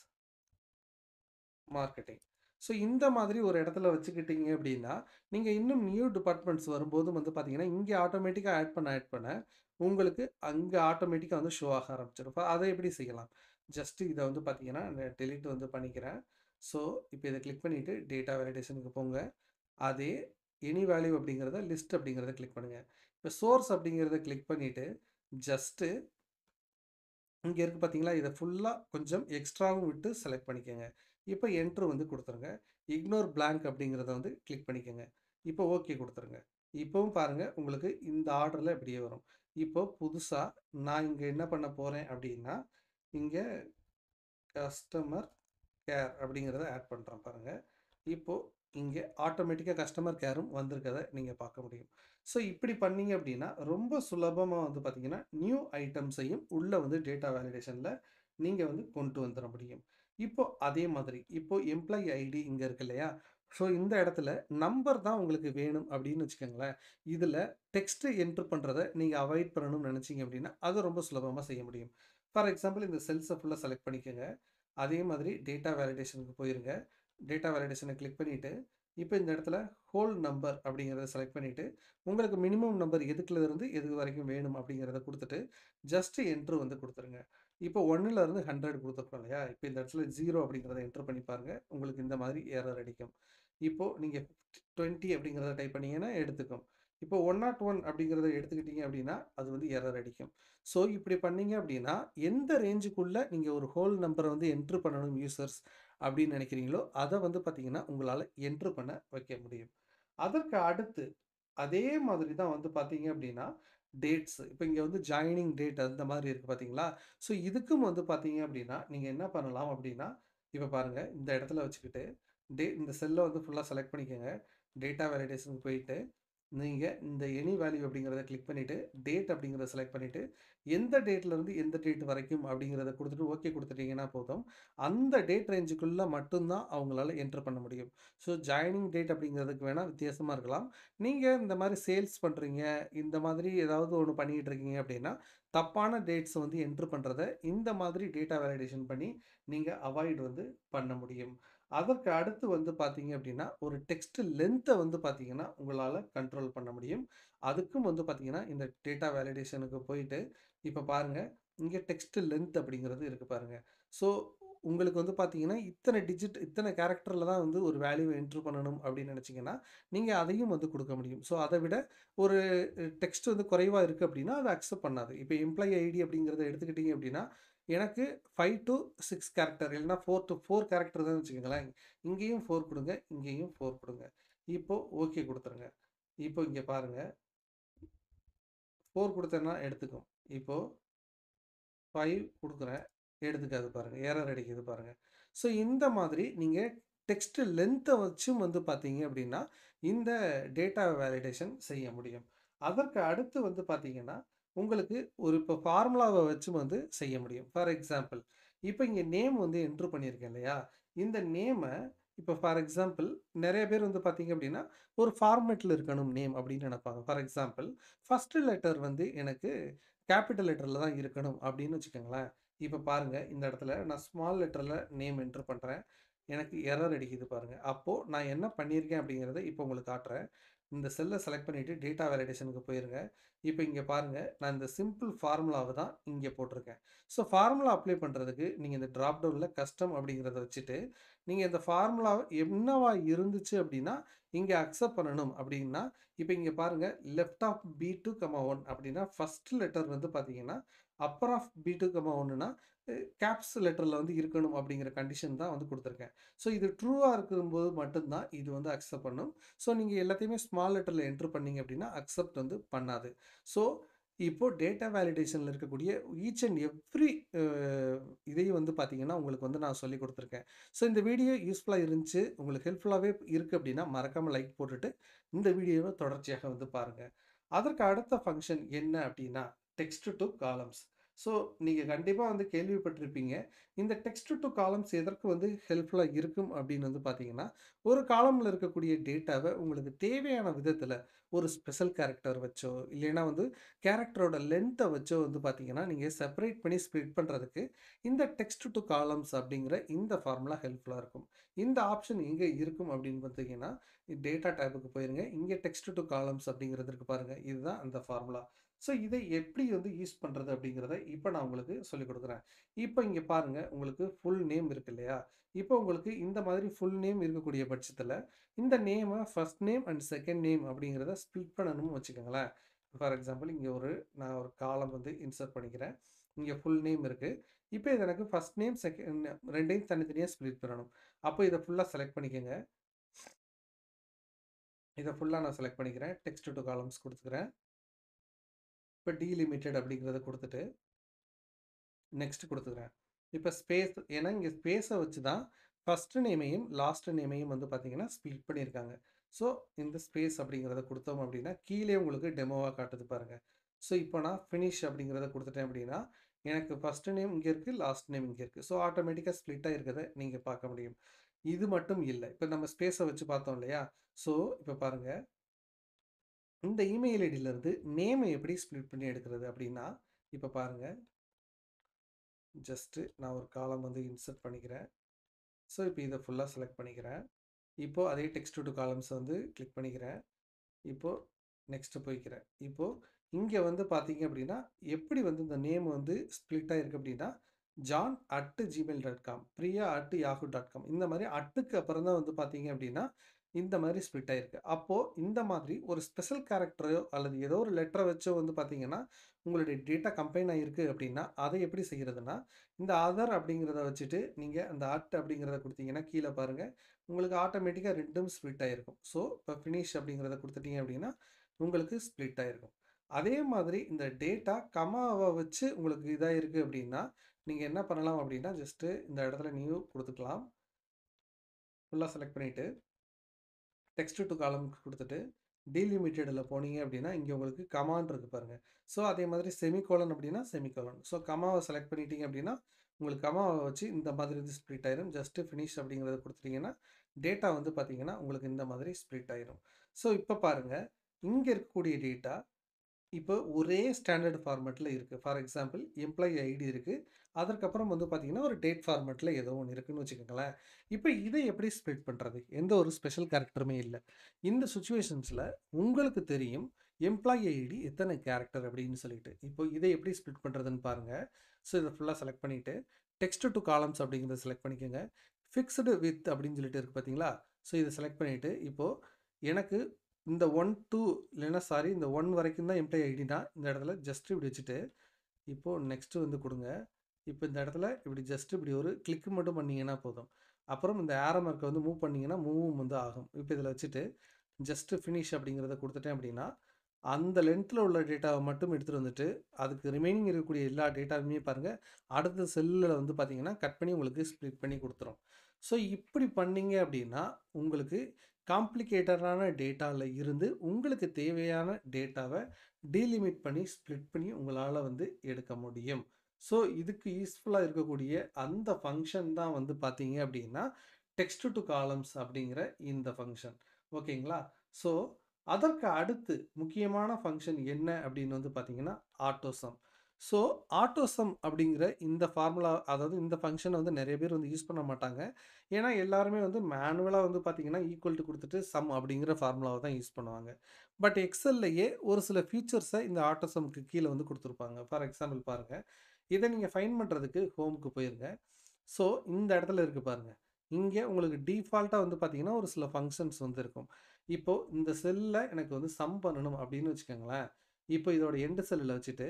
marketing. So இந்த மாதிரி ஒரு இடத்துல வச்சுக்கிட்டீங்க அப்படின்னா, நீங்க இன்னும் நியூ டிபார்ட்மெண்ட்ஸ் வரும்போது வந்து பார்த்தீங்கன்னா, இங்க ஆட்டோமேட்டிக்கா ஆட் பண்ண, உங்களுக்கு அங்க ஆட்டோமேட்டிக்கா வந்து ஷோ ஆக ஆரம்பிச்சுரும். இப்ப அத எப்படி செய்யலாம்? ஜஸ்ட் இத வந்து பார்த்தீங்கன்னா, நான் டெலீட் வந்து பண்ணிக்கிறேன். ஸோ, இப்ப இத கிளிக் பண்ணிட்டு டேட்டா வேலிடேஷனுக்கு போங்க. அதே எனி வேல்யூ அப்படிங்கிறத லிஸ்ட் அப்படிங்கிறத கிளிக் பண்ணுங்க. இப்ப சோர்ஸ் அப்படிங்கிறத கிளிக் பண்ணிட்டு, ஜஸ்ட் இங்க இருக்கு பார்த்தீங்களா? இத ஃபுல்லா கொஞ்சம் எக்ஸ்ட்ராவும் விட்டு செலக்ட் பண்ணிக்கங்க. இப்ப என்டர் வந்து குடுத்துருங்க. இக்னோர் பிளாங்க் அப்படிங்கிறத வந்து கிளிக் பண்ணிக்கங்க. இப்போ ஓகே குடுத்துருங்க. இப்பவும் பாருங்க உங்களுக்கு இந்த ஆர்டர்ல இப்படியே வரும். இப்போ புதுசா நான் இங்க என்ன பண்ண போறேன் அப்படின்னா, இங்க கஸ்டமர் கேர் அப்படிங்கிறத ஆட் பண்றேன் பாருங்க. இப்போ இங்க ஆட்டோமேட்டிக்கா கஸ்டமர் கேரும் வந்திருக்கத நீங்க பார்க்க முடியும். ஸோ இப்படி பண்ணீங்க அப்படின்னா, ரொம்ப சுலபமா வந்து பார்த்தீங்கன்னா, நியூ ஐட்டம்ஸையும் உள்ள வந்து டேட்டா வேலிடேஷன்ல நீங்க வந்து கொண்டு வந்துர முடியும். இப்போ அதே மாதிரி இப்போ எம்ப்ளாயி ஐடி இங்க இருக்கு இல்லையா? ஸோ இந்த இடத்துல நம்பர் தான் உங்களுக்கு வேணும் அப்படின்னு வச்சுக்கோங்களேன். இதுல டெக்ஸ்ட் என்டர் பண்றத நீங்க அவாய்ட் பண்ணணும்னு நினைச்சீங்க அப்படின்னா, அது ரொம்ப சுலபமா செய்ய முடியும். ஃபார் எக்ஸாம்பிள் இந்த செல்ஸ ஃபுல்லா செலக்ட் பண்ணிக்கங்க. அதே மாதிரி டேட்டா வேலிடேஷனுக்கு போயிருங்க. டேட்டா வேலிடேஷனை கிளிக் பண்ணிட்டு, இப்போ இந்த இடத்துல ஹோல் நம்பர் அப்படிங்கிறத செலக்ட் பண்ணிட்டு, உங்களுக்கு மினிமம் நம்பர் எதுக்குல இருந்து எது வரைக்கும் வேணும் அப்படிங்கிறத குடுத்துட்டு, ஜஸ்ட் என்டர் வந்து குடுத்துருங்க. இப்போ 1ல இருந்து 100 குடுத்துருக்கோம் இல்லையா? இப்போ இந்த இடத்துல 0 அப்படிங்கிறத என்டர் பண்ணி பாருங்க. உங்களுக்கு இந்த மாதிரி எரர் அடிக்கும். இப்போ நீங்க 20 அப்படிங்கிறத டைப் பண்ணீங்கன்னா எடுத்துக்கும். இப்போ 101 அப்படிங்கிறத எடுத்துக்கிட்டீங்க அப்படின்னா, அது வந்து எரர் அடிக்கும். ஸோ இப்படி பண்ணீங்க அப்படின்னா, எந்த ரேஞ்சுக்குள்ள நீங்க ஒரு ஹோல் நம்பர வந்து என்டர் பண்ணணும் யூசர்ஸ் அப்படின்னு நினைக்கிறீங்களோ, அத வந்து பார்த்தீங்கன்னா, உங்களால என்டர் பண்ண வைக்க முடியும். அதற்கு அடுத்து, அதே மாதிரி தான் வந்து பார்த்தீங்க அப்படின்னா, டேட்ஸ். இப்ப இங்க வந்து ஜாயினிங் டேட் அந்த மாதிரி இருக்கு பார்த்தீங்களா? ஸோ இதுக்கும் வந்து பார்த்தீங்க அப்படின்னா, நீங்க என்ன பண்ணலாம் அப்படின்னா, இப்ப பாருங்க இந்த இடத்துல வச்சுக்கிட்டு, இந்த செல்ல வந்து ஃபுல்லா செலக்ட் பண்ணிக்கங்க. டேட்டா வேலிடேஷனுக்கு போயிட்டு, நீங்க இந்த எனி வேல்யூ அப்படிங்கிறத கிளிக் பண்ணிட்டு, டேட் அப்படிங்கிறத செலக்ட் பண்ணிட்டு, எந்த டேட்லருந்து எந்த டேட் வரைக்கும் அப்படிங்கிறத குடுத்துட்டு, ஓகே குடுத்துட்டீங்கன்னா போதும். அந்த டேட் ரேஞ்சுக்குள்ள மட்டும் தான் அவங்களால என்டர் பண்ண முடியும். ஸோ ஜாயினிங் டேட் அப்படிங்கிறதுக்கு வேணா வித்தியாசமா இருக்கலாம். நீங்க இந்த மாரி சேல்ஸ் பண்றீங்க, இந்த மாதிரி ஏதாவது ஒண்ணு பண்ணிட்டு இருக்கீங்க அப்படின்னா, தப்பான டேட்ஸ் வந்து என்டர் பண்றத இந்த மாதிரி டேட்டா வேலிடேஷன் பண்ணி நீங்க அவாய்ட் வந்து பண்ண முடியும். அதற்கு அடுத்து வந்து பார்த்தீங்க அப்படின்னா, ஒரு டெக்ஸ்ட் லென்த்த வந்து பார்த்தீங்கன்னா, உங்களால கண்ட்ரோல் பண்ண முடியும். அதுக்கும் வந்து பார்த்தீங்கன்னா, இந்த டேட்டா வேலிடேஷனுக்கு போயிட்டு, இப்ப பாருங்க, இங்க டெக்ஸ்ட் லென்த் அப்படிங்கிறது இருக்கு பாருங்க. ஸோ, உங்களுக்கு வந்து பார்த்தீங்கன்னா, இத்தன டிஜிட், இத்தன கேரக்டர்ல தான் வந்து ஒரு வேல்யூவ என்டர் பண்ணணும் அப்படின்னு நினைச்சீங்கன்னா, நீங்க அதையும் வந்து குடுக்க முடியும். ஸோ, அத விட ஒரு டெக்ஸ்ட் வந்து குறைவா இருக்கு அப்படின்னா, அத அக்செப்ட் பண்ணாது. இப்ப எம்ப்ளாயி ஐடி அப்படிங்கிறத எடுத்துக்கிட்டீங்க அப்படின்னா, எனக்கு 5 டூ 6 கேரக்டர் இல்லன்னா 4 டூ 4 கேரக்டர் தான் வச்சுக்கங்களேன். இங்கேயும் 4 குடுங்க, இங்கேயும் 4 குடுங்க. இப்போ ஓகே குடுத்துருங்க. இப்போ இங்க பாருங்க. 4 குடுத்தேன்னா எடுத்துக்கும். இப்போ 5 குடுக்குறேன். எடுத்துக்காது பாருங்க. எரர் அடிக்குது பாருங்க. ஸோ இந்த மாதிரி நீங்க டெக்ஸ்ட் லென்த்த வச்சும் வந்து பார்த்தீங்க அப்படின்னா, இந்த டேட்டா வேலிடேஷன் செய்ய முடியும். அதற்கு அடுத்து வந்து பார்த்தீங்கன்னா, உங்களுக்கு ஒரு இப்போ ஃபார்முலாவ வச்சும் வந்து செய்ய முடியும். ஃபார் எக்ஸாம்பிள், இப்ப இங்க நேம் வந்து என்டர் பண்ணியிருக்கேன் இல்லையா? இந்த நேம இப்ப ஃபார் எக்ஸாம்பிள் நெறைய பேர் வந்து பார்த்தீங்க அப்படின்னா, ஒரு ஃபார்மேட்ல இருக்கணும் நேம் அப்படின்னு நெனைப்பாங்க. ஃபார் எக்ஸாம்பிள், ஃபர்ஸ்ட் லெட்டர் வந்து எனக்கு கேப்பிட்டல் லெட்டர்ல தான் இருக்கணும் அப்படின்னு வச்சுக்கோங்களேன். இப்ப பாருங்க, இந்த இடத்துல நான் ஸ்மால் லெட்டர்ல நேம் என்டர் பண்றேன். எனக்கு எரர் அடிக்குது பாருங்க. அப்போ நான் என்ன பண்ணியிருக்கேன் அப்படிங்கிறத இப்போ உங்களுக்கு காட்டுறேன். இந்த செல்ல செலக்ட் பண்ணிட்டு டேட்டா வேலிடேஷனுக்கு போயிருங்க. இப்ப இங்க பாருங்க, நான் இந்த சிம்பிள் ஃபார்முலாவ தான் இங்க போட்டிருக்கேன். ஸோ ஃபார்முலா அப்ளை பண்றதுக்கு நீங்க இந்த டிராப் டவுன்ல கஸ்டம் அப்படிங்கிறத வச்சுட்டு, நீங்க இந்த ஃபார்முலா என்னவா இருந்துச்சு அப்படின்னா, இங்க அக்செப்ட் பண்ணணும் அப்படின்னா, இப்ப இங்க பாருங்க லெஃப்ட் ஆஃப் B2, 1 அப்படின்னா ஃபர்ஸ்ட் லெட்டர் வந்து பார்த்தீங்கன்னா, அப்பர் ஆஃப் B2, 1ன்னா கேப்ஸ் லெட்டர்ல வந்து இருக்கணும் அப்படிங்கிற கண்டிஷன் தான் வந்து குடுத்துருக்கேன். ஸோ இது ட்ரூவா இருக்கும்போது மட்டும் தான் இது வந்து அக்செப்ட் பண்ணும். ஸோ நீங்க எல்லாத்தையுமே ஸ்மால் லெட்டர்ல என்டர் பண்ணீங்க அப்படின்னா, அக்செப்ட் வந்து பண்ணாது. ஸோ இப்போ டேட்டா வேலிடேஷன்ல இருக்கக்கூடிய ஈச் அண்ட் எவ்ரி அ இதையும் வந்து பார்த்தீங்கன்னா, உங்களுக்கு வந்து நான் சொல்லிக் குடுத்துருக்கேன். ஸோ இந்த வீடியோ யூஸ்ஃபுல்லா இருந்துச்சு, உங்களுக்கு ஹெல்ப்ஃபுல்லாவே இருக்கு அப்டின்னா, மறக்காம லைக் போட்டுட்டு, இந்த வீடியோவ தொடர்ச்சியாக வந்து பாருங்க. அதற்கு அடுத்த ஃபங்ஷன் என்ன அப்டின்னா, டெக்ஸ்ட் டூ காலம்ஸ். ஸோ நீங்க கண்டிப்பா வந்து கேள்விப்பட்டிருப்பீங்க. இந்த டெக்ஸ்ட் டூ காலம்ஸ் எதற்கு வந்து ஹெல்ப்ஃபுல்லா இருக்கும் அப்டின்னு வந்து பார்த்தீங்கன்னா, ஒரு காலம்ல இருக்கக்கூடிய டேட்டாவ உங்களுக்கு தேவையான விதத்தில ஒரு ஸ்பெஷல் கேரக்டர் வச்சோ, இல்லைன்னா வந்து கேரக்டரோட லென்த்தை வச்சோ வந்து பார்த்தீங்கன்னா, நீங்க செப்பரேட் பண்ணி ஸ்ப்ளிட் பண்றதுக்கு, இந்த டெக்ஸ்ட் டூ காலம்ஸ் அப்படிங்கிற இந்த ஃபார்முலா ஹெல்ப்ஃபுல்லா இருக்கும். இந்த ஆப்ஷன் எங்க இருக்கும் அப்படின்னு பார்த்தீங்கன்னா, டேட்டா டேபுக்கு போயிருங்க. இங்க டெக்ஸ்ட் டூ காலம்ஸ் அப்படிங்கிறது இருக்கு பாருங்க. இதுதான் அந்த ஃபார்முலா. ஸோ இதை எப்படி வந்து யூஸ் பண்றது அப்படிங்கிறத இப்ப நான் உங்களுக்கு சொல்லிக் குடுக்குறேன். இப்ப இங்க பாருங்க, உங்களுக்கு ஃபுல் நேம் இருக்கு இல்லையா? இப்போ உங்களுக்கு இந்த மாதிரி ஃபுல் நேம் இருக்கக்கூடிய பட்சத்தில, இந்த நேம first name and second name அப்படிங்கிறத ஸ்ப்ளிட் பண்ணணும்னு வச்சுக்கோங்களேன். ஃபார் எக்ஸாம்பிள் இங்க நான் ஒரு காலம் வந்து இன்சர்ட் பண்ணிக்கிறேன். இங்க ஃபுல் நேம் இருக்கு. இப்ப இது எனக்கு ஃபர்ஸ்ட் நேம், செகண்ட் நேம் 2யும் தனித்தனியா ஸ்ப்ளிட் பண்ணணும். அப்போ இத ஃபுல்லா செலக்ட் பண்ணிக்கங்க. இத ஃபுல்லா நான் செலக்ட் பண்ணிக்கிறேன். டெக்ஸ்ட் டூ காலம்ஸ் குடுத்துக்கிறேன். இப்ப டீலிமிட்டட் அப்படிங்கிறத குடுத்துட்டு, நெக்ஸ்ட் குடுத்துக்கிறேன். இப்ப ஸ்பேஸ் ஏன்னா இங்க ஸ்பேஸ வச்சு தான் ஃபர்ஸ்ட் நேமையும், லாஸ்ட் நேமையும் வந்து பார்த்தீங்கன்னா, ஸ்ப்ளிட் பண்ணியிருக்காங்க. ஸோ இந்த ஸ்பேஸ் அப்படிங்கிறத குடுத்தோம் அப்படின்னா, கீழயே உங்களுக்கு டெமோவா காட்டுது பாருங்க. ஸோ இப்போ நான் ஃபினிஷ் அப்படிங்கிறத குடுத்துட்டேன் அப்படின்னா, எனக்கு ஃபர்ஸ்ட் நேம் இங்க இருக்கு, லாஸ்ட் நேம் இங்க இருக்கு. ஸோ ஆட்டோமேட்டிக்கா ஸ்ப்ளிட் ஆயிருக்கிறத நீங்க பார்க்க முடியும். இது மட்டும் இல்ல. இப்ப நம்ம ஸ்பேஸ வச்சு பார்த்தோம் இல்லையா? ஸோ இப்ப பாருங்க, இந்த இமெயில் ஐடியிலருந்து நேம எப்படி ஸ்ப்ளிட் பண்ணி எடுக்கிறது அப்படின்னா, இப்ப பாருங்க, ஜஸ்ட் நான் ஒரு காலம் வந்து இன்சர்ட் பண்ணிக்கிறேன். ஸோ இப்போ இத ஃபுல்லா செலக்ட் பண்ணிக்கிறேன். இப்போ அதே டெக்ஸ்ட் டூ காலம்ஸ் வந்து கிளிக் பண்ணிக்கிறேன். இப்போ நெக்ஸ்ட் போய்க்கிறேன். இப்போ இங்க வந்து பார்த்தீங்க அப்படின்னா, எப்படி வந்து இந்த நேம் வந்து ஸ்ப்ளிட் ஆயிருக்கு அப்படின்னா, john@gmail.com, priya@yahoo.com இந்த மாரி அட்டுக்கு அப்புறம் தான் வந்து பார்த்தீங்க அப்படின்னா, இந்த மாரி ஸ்ப்ளிட் ஆயிருக்கு. அப்போ இந்த மாதிரி ஒரு ஸ்பெஷல் கேரக்டரையோ அல்லது ஏதோ ஒரு லெட்டர வச்சோ வந்து பார்த்தீங்கன்னா, உங்களுடைய டேட்டா கம்பைன் ஆயிருக்கு அப்படின்னா, அதை எப்படி செய்றதுன்னா, இந்த அதர் அப்படிங்கிறத வச்சுட்டு நீங்க அந்த அப்படிங்கிறத குடுத்தீங்கன்னா, கீழ பாருங்க உங்களுக்கு ஆட்டோமேட்டிக்கா 2ம் ஸ்ப்ளிட் ஆயிருக்கும். ஸோ, இப்போ ஃபினிஷ் அப்படிங்கிறத குடுத்துட்டீங்க அப்படின்னா, உங்களுக்கு ஸ்ப்ளிட் ஆயிருக்கும். அதே மாதிரி இந்த டேட்டா கமாவ வச்சு உங்களுக்கு இதாயிருக்கு அப்படின்னா, நீங்க என்ன பண்ணலாம் அப்படின்னா, ஜஸ்ட் இந்த இடத்துல நியூ குடுத்துக்கலாம். ஃபுல்லா செலக்ட் பண்ணிட்டு, டெக்ஸ்ட் டூ காலம்க்கு குடுத்துட்டு, டீலிமிட்டட்ல போனீங்க அப்படின்னா, இங்க உங்களுக்கு கமான்னு இருக்கு பாருங்க. ஸோ, அதே மாதிரி செமிகோலன் அப்படின்னா செமிகோலன். ஸோ, கமாவ செலக்ட் பண்ணிட்டீங்க அப்படின்னா, உங்களுக்கு கமாவ வச்சு இந்த மாதிரி இது ஸ்ப்ளிட் ஆயிரும். ஜஸ்ட் ஃபினிஷ் அப்படிங்கிறத குடுத்துட்டீங்கன்னா, டேட்டா வந்து பார்த்தீங்கன்னா, உங்களுக்கு இந்த மாதிரி ஸ்ப்ளிட் ஆயிரும். ஸோ, இப்ப பாருங்க, இங்க இருக்கக்கூடிய டேட்டா இப்போ ஒரே ஸ்டாண்டர்ட் ஃபார்மேட்ல இருக்கு. ஃபார் எக்ஸாம்பிள் எம்ப்ளாயி ஐடி இருக்கு. அதற்கப்புறம் வந்து பார்த்தீங்கன்னா, ஒரு டேட் ஃபார்மேட்ல ஏதோ ஒண்ணு இருக்குன்னு வச்சுக்கோங்களேன். இப்ப இத எப்படி ஸ்ப்ளிட் பண்றது? எந்த ஒரு ஸ்பெஷல் கேரக்டருமே இல்ல. இந்த சிச்சுவேஷன்ஸ்ல உங்களுக்கு தெரியும் எம்ப்ளாயி ஐடி எத்தன கேரக்டர் அப்படின்னு சொல்லிட்டு. இப்போ இத எப்படி ஸ்ப்ளிட் பண்றதுன்னு பாருங்க. ஸோ இத ஃபுல்லா செலக்ட் பண்ணிட்டு, டெக்ஸ்ட் டூ காலம்ஸ் அப்படிங்கிறத செலக்ட் பண்ணிக்கங்க. ஃபிக்ஸ்டு வித் அப்படின்னு சொல்லிட்டு இருக்கு பார்த்தீங்களா? ஸோ இத செலக்ட் பண்ணிட்டு, இப்போ எனக்கு இந்த 1, 2 இல்லைன்னா சாரி இந்த 1 வரைக்கும் தான் எம்ப்ளாயி ஐடினா, இந்த இடத்துல ஜஸ்ட் இப்படி வச்சுட்டு, இப்போ நெக்ஸ்ட் வந்து குடுங்க. இப்போ இந்த இடத்துல இப்படி ஜஸ்ட் இப்படி ஒரு கிளிக் மட்டும் பண்ணீங்கன்னா போதும். அப்புறம் இந்த ஆரோ மார்க்க வந்து மூவ் பண்ணீங்கன்னா, மூவும் வந்து ஆகும். இப்போ இதில வச்சுட்டு, ஜஸ்ட் ஃபினிஷ் அப்படிங்கிறத குடுத்துட்டேன் அப்படின்னா, அந்த லென்த்ல உள்ள டேட்டாவ மட்டும் எடுத்துட்டு வந்துட்டு, அதுக்கு ரிமைனிங் இருக்கக்கூடிய எல்லா டேட்டாவுமே பாருங்க, அடுத்த செல்லுல வந்து பார்த்தீங்கன்னா, கட் பண்ணி உங்களுக்கு ஸ்ப்ளிட் பண்ணி குடுத்துரும். ஸோ இப்படி பண்ணீங்க அப்படின்னா, உங்களுக்கு காம்ப்ளிகேட்டடான டேட்டால இருந்து உங்களுக்கு தேவையான டேட்டாவ டீலிமிட் பண்ணி, ஸ்ப்ளிட் பண்ணி உங்களால வந்து எடுக்க முடியும். ஸோ இதுக்கு யூஸ்ஃபுல்லா இருக்கக்கூடிய அந்த ஃபங்ஷன் தான் வந்து பார்த்தீங்க அப்படின்னா, டெக்ஸ்ட் டூ காலம்ஸ் அப்படிங்கிற இந்த ஃபங்ஷன். ஓகேங்களா? ஸோ அதற்கு அடுத்து முக்கியமான ஃபங்ஷன் என்ன அப்படின்னு வந்து பார்த்தீங்கன்னா, ஆட்டோசம். ஸோ ஆட்டோசம் அப்படிங்கிற இந்த ஃபார்முலா அதாவது இந்த ஃபங்ஷன வந்து நெறைய பேர் வந்து யூஸ் பண்ண மாட்டாங்க. ஏன்னா எல்லாருமே வந்து மேனுவலா வந்து பார்த்தீங்கன்னா, ஈக்குவல் டூ குடுத்துட்டு சம் அப்படிங்கிற ஃபார்முலாவ தான் யூஸ் பண்ணுவாங்க. பட் எக்ஸெல்லேயே ஒரு சில ஃபீச்சர்ஸ இந்த ஆட்டோசம்க்கு கீழ வந்து குடுத்துருப்பாங்க. ஃபார் எக்ஸாம்பிள் பாருங்க. இத நீங்க ஃபைண்ட் பண்றதுக்கு ஹோம்க்கு போயிருங்க. ஸோ இந்த இடத்துல இருக்கு பாருங்க. இங்க உங்களுக்கு டிஃபால்ட்டா வந்து பார்த்தீங்கன்னா, ஒரு சில ஃபங்ஷன்ஸ் வந்து இருக்கும். இப்போ இந்த செல்ல எனக்கு வந்து சம் பண்ணணும் அப்படின்னு வச்சுக்கோங்களேன். இப்போ இதோட எண்ட் செல்லுல வச்சுட்டு,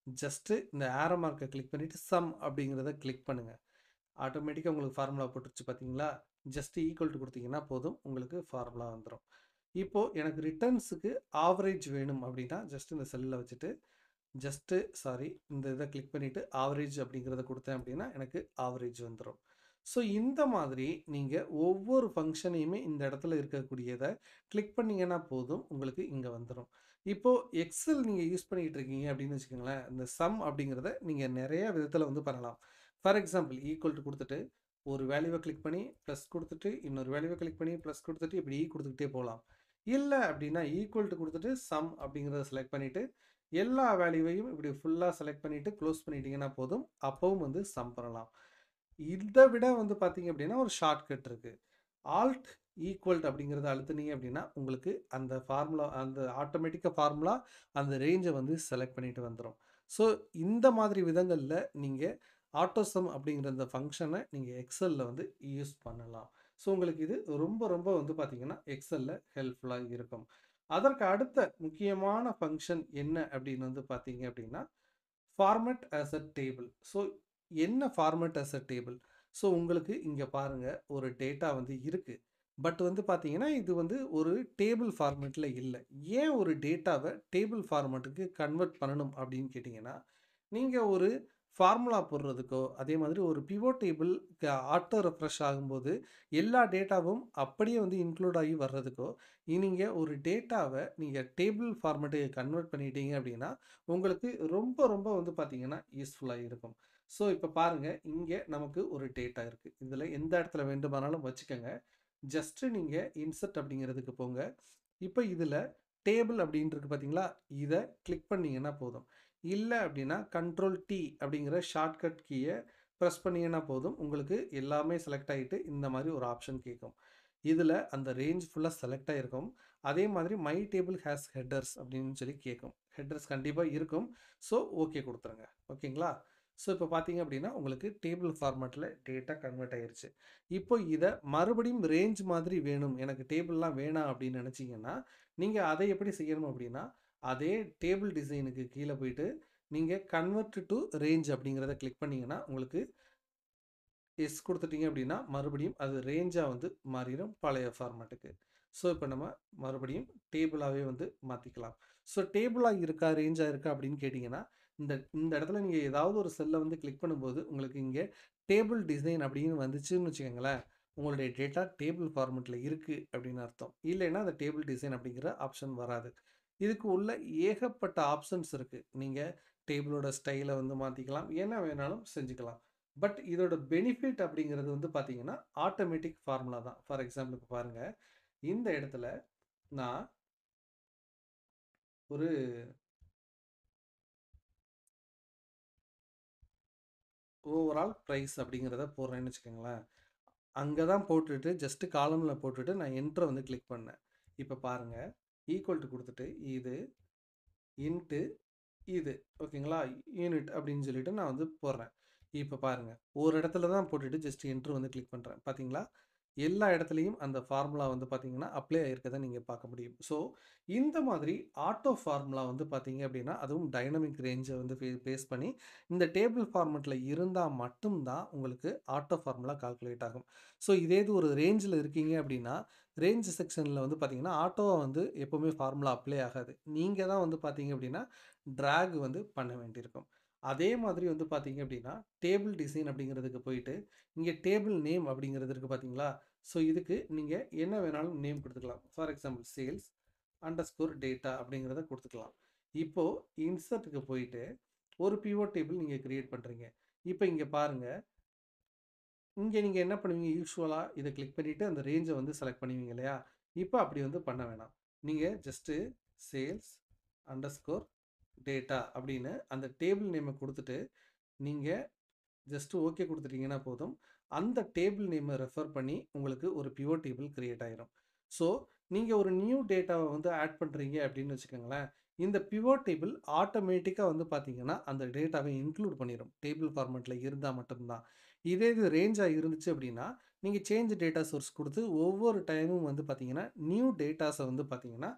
ஜஸ்ட் இந்த ஆரோ மார்க்க கிளிக் பண்ணிட்டு சம் அப்படிங்கிறத கிளிக் பண்ணுங்க. ஆட்டோமேட்டிக்கா உங்களுக்கு ஃபார்முலா போட்டுருச்சு பார்த்தீங்களா? ஜஸ்ட் ஈக்குவல் டூ குடுத்தீங்கன்னா போதும். உங்களுக்கு ஃபார்முலா வந்துரும். இப்போ எனக்கு ரிட்டர்ன்ஸுக்கு ஆவரேஜ் வேணும் அப்படின்னா, ஜஸ்ட் இந்த செல்லுல வச்சுட்டு, ஜஸ்ட்டு சாரி இந்த இதை கிளிக் பண்ணிவிட்டு ஆவரேஜ் அப்படிங்கிறத கொடுத்தேன் அப்படின்னா எனக்கு ஆவரேஜ் வந்துடும். ஸோ இந்த மாதிரி நீங்கள் ஒவ்வொரு ஃபங்க்ஷனையுமே இந்த இடத்துல இருக்கக்கூடியதை கிளிக் பண்ணிங்கன்னா போதும், உங்களுக்கு இங்கே வந்துடும். இப்போது எக்ஸல் நீங்கள் யூஸ் பண்ணிக்கிட்டு இருக்கீங்க அப்படின்னு வச்சுக்கோங்களேன், இந்த சம் அப்படிங்கிறத நீங்கள் நிறைய விதத்தில் வந்து பண்ணலாம். ஃபார் எக்ஸாம்பிள் ஈக்குவல் டு கொடுத்துட்டு ஒரு வேல்யூவை கிளிக் பண்ணி ப்ளஸ் கொடுத்துட்டு இன்னொரு வேல்யூவை கிளிக் பண்ணி ப்ளஸ் கொடுத்துட்டு இப்படி கொடுத்துக்கிட்டே போகலாம். இல்லை அப்படின்னா ஈக்குவல் டு கொடுத்துட்டு சம் அப்படிங்கிறத செலக்ட் பண்ணிவிட்டு எல்லா வேல்யூவையும் இப்படி ஃபுல்லாக செலக்ட் பண்ணிவிட்டு க்ளோஸ் பண்ணிட்டீங்கன்னா போதும், அப்பவும் வந்து சம் பண்ணலாம். இதை விட வந்து பார்த்தீங்க அப்படின்னா ஒரு ஷார்ட்கட் இருக்குது. ஆல்ட் ஈக்குவல்ட் அப்படிங்கிறத அழுத்துனீங்க அப்படின்னா உங்களுக்கு அந்த ஃபார்முலா அந்த ஆட்டோமேட்டிக்காக ஃபார்முலா அந்த ரேஞ்சை வந்து செலக்ட் பண்ணிட்டு வந்துடும். ஸோ இந்த மாதிரி விதங்களில் நீங்கள் ஆட்டோசம் அப்படிங்கிற அந்த ஃபங்க்ஷனை நீங்கள் எக்ஸலில் வந்து யூஸ் பண்ணலாம். ஸோ உங்களுக்கு இது ரொம்ப ரொம்ப வந்து பார்த்தீங்கன்னா எக்ஸலில் ஹெல்ப்ஃபுல்லாக இருக்கும். அதற்கு அடுத்த முக்கியமான ஃபங்க்ஷன் என்ன அப்படின்னு வந்து பார்த்தீங்க அப்படின்னா format as a table. So என்ன format as a table? So உங்களுக்கு இங்கே பாருங்கள் ஒரு டேட்டா வந்து இருக்குது. பட் வந்து பார்த்தீங்கன்னா இது வந்து ஒரு டேபிள் ஃபார்மேட்டில் இல்லை. ஏன் ஒரு டேட்டாவை டேபிள் ஃபார்மேட்டுக்கு கன்வெர்ட் பண்ணணும் அப்படின்னு கேட்டிங்கன்னா, நீங்கள் ஒரு ஃபார்முலா போடுறதுக்கோ அதே மாதிரி ஒரு பிவோட் டேபிள் ஆட்டோ ரெஃப்ரெஷ் ஆகும்போது எல்லா டேட்டாவும் அப்படியே வந்து இன்க்ளூட் ஆகி வர்றதுக்கோ, நீங்கள் ஒரு டேட்டாவை நீங்கள் டேபிள் ஃபார்மேட்டுக்கு கன்வெர்ட் பண்ணிட்டீங்க அப்படின்னா உங்களுக்கு ரொம்ப ரொம்ப வந்து பார்த்தீங்கன்னா யூஸ்ஃபுல்லாக இருக்கும். ஸோ இப்போ பாருங்கள், இங்கே நமக்கு ஒரு டேட்டா இருக்குது. இதில் எந்த இடத்துல வேண்டுமானாலும் வச்சுக்கோங்க. ஜஸ்ட்டு நீங்கள் இன்சர்ட் அப்படிங்கிறதுக்கு போங்க. இப்போ இதில் டேபிள் அப்படின்றது பார்த்தீங்களா, இதை கிளிக் பண்ணிங்கன்னா போதும். இல்லை அப்படின்னா கண்ட்ரோல் டி அப்படிங்கிற ஷார்ட்கட் கீயை ப்ரெஸ் பண்ணிங்கன்னா போதும், உங்களுக்கு எல்லாமே செலக்ட் ஆகிட்டு இந்த மாதிரி ஒரு ஆப்ஷன் கேட்கும். இதில் அந்த ரேஞ்ச் ஃபுல்லாக செலக்ட் ஆகிருக்கும். அதே மாதிரி மை டேபிள் ஹேஸ் ஹெட்டர்ஸ் அப்படின்னு சொல்லி கேட்கும். ஹெட்டர்ஸ் கண்டிப்பாக இருக்கும். ஸோ ஓகே கொடுத்துருங்க. ஓகேங்களா? ஸோ இப்போ பார்த்தீங்க அப்படின்னா உங்களுக்கு டேபிள் ஃபார்மேட்டில் டேட்டா கன்வெர்ட் ஆயிருச்சு. இப்போ இதை மறுபடியும் ரேஞ்ச் மாதிரி வேணும், எனக்கு டேபிள்லாம் வேணாம் அப்படின்னு நினச்சிங்கன்னா நீங்கள் அதை எப்படி செய்யணும் அப்படின்னா, அதே டேபிள் டிசைனுக்கு கீழே போயிட்டு நீங்கள் கன்வெர்ட் டு ரேஞ்ச் அப்படிங்கிறத கிளிக் பண்ணிங்கன்னா உங்களுக்கு எஸ் கொடுத்துட்டீங்க அப்படின்னா மறுபடியும் அது ரேஞ்சாக வந்து மாறிடும் பழைய ஃபார்மேட்டுக்கு. ஸோ இப்போ நம்ம மறுபடியும் டேபிளாகவே வந்து மாற்றிக்கலாம். ஸோ டேபிளாக இருக்கா ரேஞ்சாக இருக்கா அப்படின்னு கேட்டிங்கன்னா, இந்த இந்த இடத்துல நீங்கள் ஏதாவது ஒரு செல்லை வந்து கிளிக் பண்ணும்போது உங்களுக்கு இங்கே டேபிள் டிசைன் அப்படின்னு வந்துச்சுன்னு வச்சுக்கோங்களேன், உங்களுடைய டேட்டா டேபிள் ஃபார்மேட்டில் இருக்குது அப்படின்னு அர்த்தம். இல்லைன்னா அந்த டேபிள் டிசைன் அப்படிங்கிற ஆப்ஷன் வராது. இதுக்கு உள்ள ஏகப்பட்ட ஆப்ஷன்ஸ் இருக்குது. நீங்கள் டேபிளோட ஸ்டைலை வந்து மாற்றிக்கலாம், என்ன வேணாலும் செஞ்சுக்கலாம். பட் இதோட பெனிஃபிட் அப்படிங்கிறது வந்து பார்த்தீங்கன்னா ஆட்டோமேட்டிக் ஃபார்முலா தான். ஃபார் எக்ஸாம்பிளுக்கு பாருங்கள், இந்த இடத்துல நான் ஒரு ஓவரால் ப்ரைஸ் அப்படிங்கிறத போடுறேன்னு வச்சுக்கோங்களேன். அங்கே தான் போட்டுட்டு ஜஸ்ட்டு காலமில் போட்டுட்டு நான் என்ட்ரை வந்து கிளிக் பண்ணேன். இப்போ பாருங்கள், ஈக்குவல் டு கொடுத்துட்டு இது இன்ட்டு இது ஓகேங்களா, யூனிட் அப்படின்னு சொல்லிட்டு நான் வந்து போடுறேன். இப்போ பாருங்கள், ஒரு இடத்துல தான் போட்டுட்டு ஜஸ்ட் என்ட்ரு வந்து கிளிக் பண்ணுறேன். பார்த்தீங்களா, எல்லா இடத்துலையும் அந்த ஃபார்முலா வந்து பார்த்தீங்கன்னா அப்ளை ஆகிருக்கதை நீங்கள் பார்க்க முடியும். ஸோ இந்த மாதிரி ஆட்டோ ஃபார்முலா வந்து பார்த்தீங்க அப்படின்னா அதுவும் டைனமிக் ரேஞ்சை வந்து பேஸ் பண்ணி இந்த டேபிள் ஃபார்மெட்டில் இருந்தால் மட்டும்தான் உங்களுக்கு ஆட்டோ ஃபார்முலா கால்குலேட் ஆகும். ஸோ இதே இது ஒரு ரேஞ்சில் இருக்கீங்க அப்படின்னா ரேஞ்ச் செக்ஷனில் வந்து பார்த்தீங்கன்னா ஆட்டோவை வந்து எப்போவுமே ஃபார்முலா அப்ளை ஆகாது. நீங்கள் தான் வந்து பார்த்தீங்க அப்படின்னா ட்ராக் வந்து பண்ண வேண்டியிருக்கும். அதே மாதிரி வந்து பார்த்தீங்க அப்படின்னா டேபிள் டிசைன் அப்படிங்கிறதுக்கு போயிட்டு இங்கே டேபிள் நேம் அப்படிங்கிறது இருக்குது பார்த்தீங்களா. ஸோ இதுக்கு நீங்கள் என்ன வேணாலும் நேம் கொடுத்துக்கலாம். For example sales underscore data அப்படிங்கிறத கொடுத்துக்கலாம். இப்போது இன்சர்ட்டுக்கு போயிட்டு ஒரு பிவோட் டேபிள் நீங்கள் க்ரியேட் பண்ணுறீங்க. இப்போ இங்கே பாருங்கள், இங்கே நீங்கள் என்ன பண்ணுவீங்க, யூஸ்வலாக இதை கிளிக் பண்ணிவிட்டு அந்த ரேஞ்சை வந்து செலக்ட் பண்ணுவீங்க இல்லையா. இப்போ அப்படி வந்து பண்ண வேணாம். நீங்கள் ஜஸ்ட்டு சேல்ஸ் அண்டர்ஸ்கோர் டேட்டா அப்படின்னு அந்த டேபிள் நேமை கொடுத்துட்டு நீங்கள் ஜஸ்ட் ஓகே கொடுத்துட்டீங்கன்னா போதும், அந்த டேபிள் நேமை ரெஃபர் பண்ணி உங்களுக்கு ஒரு பிவோட் டேபிள் கிரியேட் ஆயிரும். ஸோ நீங்கள் ஒரு நியூ டேட்டாவை வந்து ஆட் பண்ணுறீங்க அப்படின்னு வச்சுக்கோங்களேன், இந்த பிவோட் டேபிள் ஆட்டோமேட்டிக்காக வந்து பார்த்தீங்கன்னா அந்த டேட்டாவை இன்க்ளூட் பண்ணிடும், டேபிள் ஃபார்மேட்டில் இருந்தால் மட்டும்தான். இதே இது ரேஞ்சாக இருந்துச்சு அப்படின்னா நீங்கள் சேஞ்ச் டேட்டா சோர்ஸ் கொடுத்து ஒவ்வொரு டைமும் வந்து பார்த்தீங்கன்னா நியூ டேட்டாஸை வந்து பார்த்தீங்கன்னா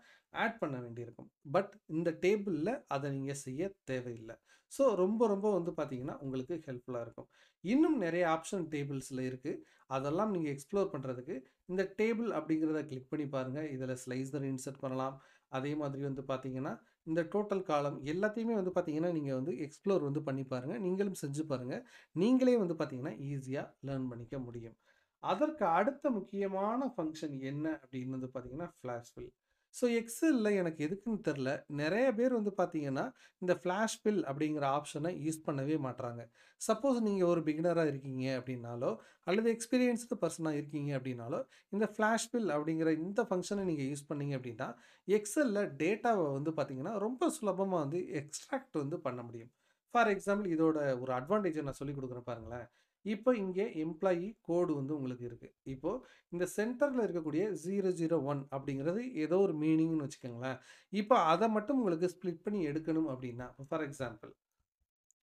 ஆட் பண்ண வேண்டியிருக்கும். பட் இந்த டேபிளில் அதை நீங்கள் செய்ய தேவையில்லை. ஸோ ரொம்ப ரொம்ப வந்து பார்த்தீங்கன்னா உங்களுக்கு ஹெல்ப்ஃபுல்லாக இருக்கும். இன்னும் நிறைய ஆப்ஷன் டேபிள்ஸில் இருக்குது. அதெல்லாம் நீங்கள் எக்ஸ்ப்ளோர் பண்ணுறதுக்கு இந்த டேபிள் அப்படிங்கிறத கிளிக் பண்ணி பாருங்கள். இதில் ஸ்லைசர் இன்சர்ட் பண்ணலாம். அதே மாதிரி வந்து பார்த்தீங்கன்னா, இந்த டோட்டல் காலம் எல்லாத்தையுமே வந்து பார்த்தீங்கன்னா, நீங்க வந்து எக்ஸ்ப்ளோர் வந்து பண்ணி பாருங்க. நீங்களும் செஞ்சு பாருங்க. நீங்களே வந்து பார்த்தீங்கன்னா, ஈஸியா லேர்ன் பண்ணிக்க முடியும். அதற்கு அடுத்த முக்கியமான ஃபங்ஷன் என்ன அப்படின்னு வந்து பார்த்தீங்கன்னா, ஃபிளாஷ் ஃபில். ஸோ எக்ஸெல்ல எனக்கு எதுக்குன்னு தெரியல. நெறைய பேர் வந்து பார்த்தீங்கன்னா, இந்த ஃபிளாஷ் ஃபில் அப்படிங்கிற ஆப்ஷன யூஸ் பண்ணவே மாட்றாங்க. சப்போஸ் நீங்க ஒரு பிகினரா இருக்கீங்க அப்படின்னாலோ, அல்லது எக்ஸ்பீரியன்ஸ்டு பெர்சனா இருக்கீங்க அப்படின்னாலோ, இந்த ஃபிளாஷ் ஃபில் அப்படிங்கிற இந்த ஃபங்ஷன நீங்க யூஸ் பண்ணீங்க அப்படின்னா, எக்ஸெல்ல டேட்டாவ வந்து பார்த்தீங்கன்னா, ரொம்ப சுலபமா வந்து எக்ஸ்ட்ராக்ட் வந்து பண்ண முடியும். ஃபார் எக்ஸாம்பிள் இதோட ஒரு அட்வான்டேஜ நான் சொல்லிக் குடுக்குறேன் பாருங்களேன். இப்போ இங்கே எம்ப்ளாயி கோடு வந்து உங்களுக்கு இருக்கு. இப்போ இந்த சென்டர்ல இருக்கக்கூடிய 001 அப்படிங்கிறது ஏதோ ஒரு மீனிங்ன்னு வச்சுக்கோங்களேன். இப்போ அத மட்டும் உங்களுக்கு ஸ்ப்ளிட் பண்ணி எடுக்கணும் அப்படின்னா, ஃபார் எக்ஸாம்பிள்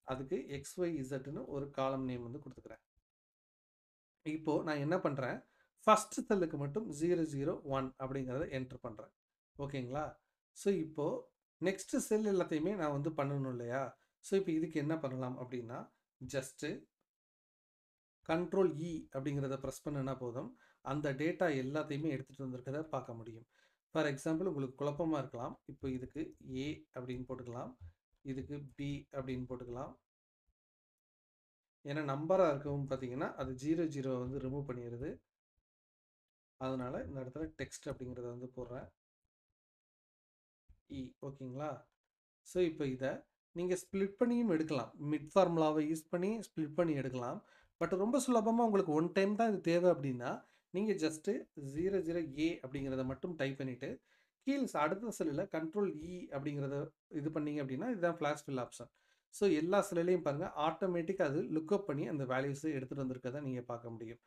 அதுக்கு XYZன்னு ஒரு காலம் நேம் வந்து குடுத்துக்கிறேன். இப்போ நான் என்ன பண்றேன், ஃபர்ஸ்ட் செல்லுக்கு மட்டும் 001 அப்படிங்கிறத என்டர் பண்றேன். ஓகேங்களா? ஸோ இப்போ நெக்ஸ்ட் செல் எல்லாத்தையுமே நான் வந்து பண்ணணும் இல்லையா? ஸோ இப்போ இதுக்கு என்ன பண்ணலாம் அப்படின்னா, ஜஸ்ட் கண்ட்ரோல் அப்படிங்கிறத பிரஸ் பண்ணுனா போதும். அந்த டேட்டா எல்லாத்தையுமே எடுத்துட்டு வந்திருக்கிறத பார்க்க முடியும். ஃபார் எக்ஸாம்பிள் உங்களுக்கு குழப்பமா இருக்கலாம். இப்போ இதுக்கு ஏ அப்படின்னு போட்டுக்கலாம். இதுக்கு பி அப்படின்னு போட்டுக்கலாம். ஏன்னா நம்பரா இருக்கவும் பார்த்தீங்கன்னா, அது 00 வந்து ரிமூவ் பண்ணிருது. அதனால இந்த இடத்துல டெக்ஸ்ட் அப்படிங்கிறத வந்து போடுறேன். ஓகேங்களா? ஸோ இப்போ இத நீங்க ஸ்ப்ளிட் பண்ணியும் எடுக்கலாம். மிட் ஃபார்முலாவ யூஸ் பண்ணி ஸ்ப்ளிட் பண்ணி எடுக்கலாம். பட் ரொம்ப சுலபமா உங்களுக்கு ஒன் டைம் தான் இது தேவை அப்படின்னா, நீங்க ஜஸ்ட் 00 அப்படிங்கிறத மட்டும் டைப் பண்ணிட்டு, கீழ அடுத்த செல்லுல கண்ட்ரோல் அப்படிங்கிறத இது பண்ணீங்க அப்படின்னா, இதுதான் ஃபிளாஷ் ஃபில் ஆப்ஷன். ஸோ எல்லா செல்லுலயும் பாருங்க ஆட்டோமேட்டிக்கா அது லுக் அப் பண்ணி அந்த வேல்யூஸ எடுத்துட்டு வந்திருக்கிறத நீங்க பார்க்க முடியும்.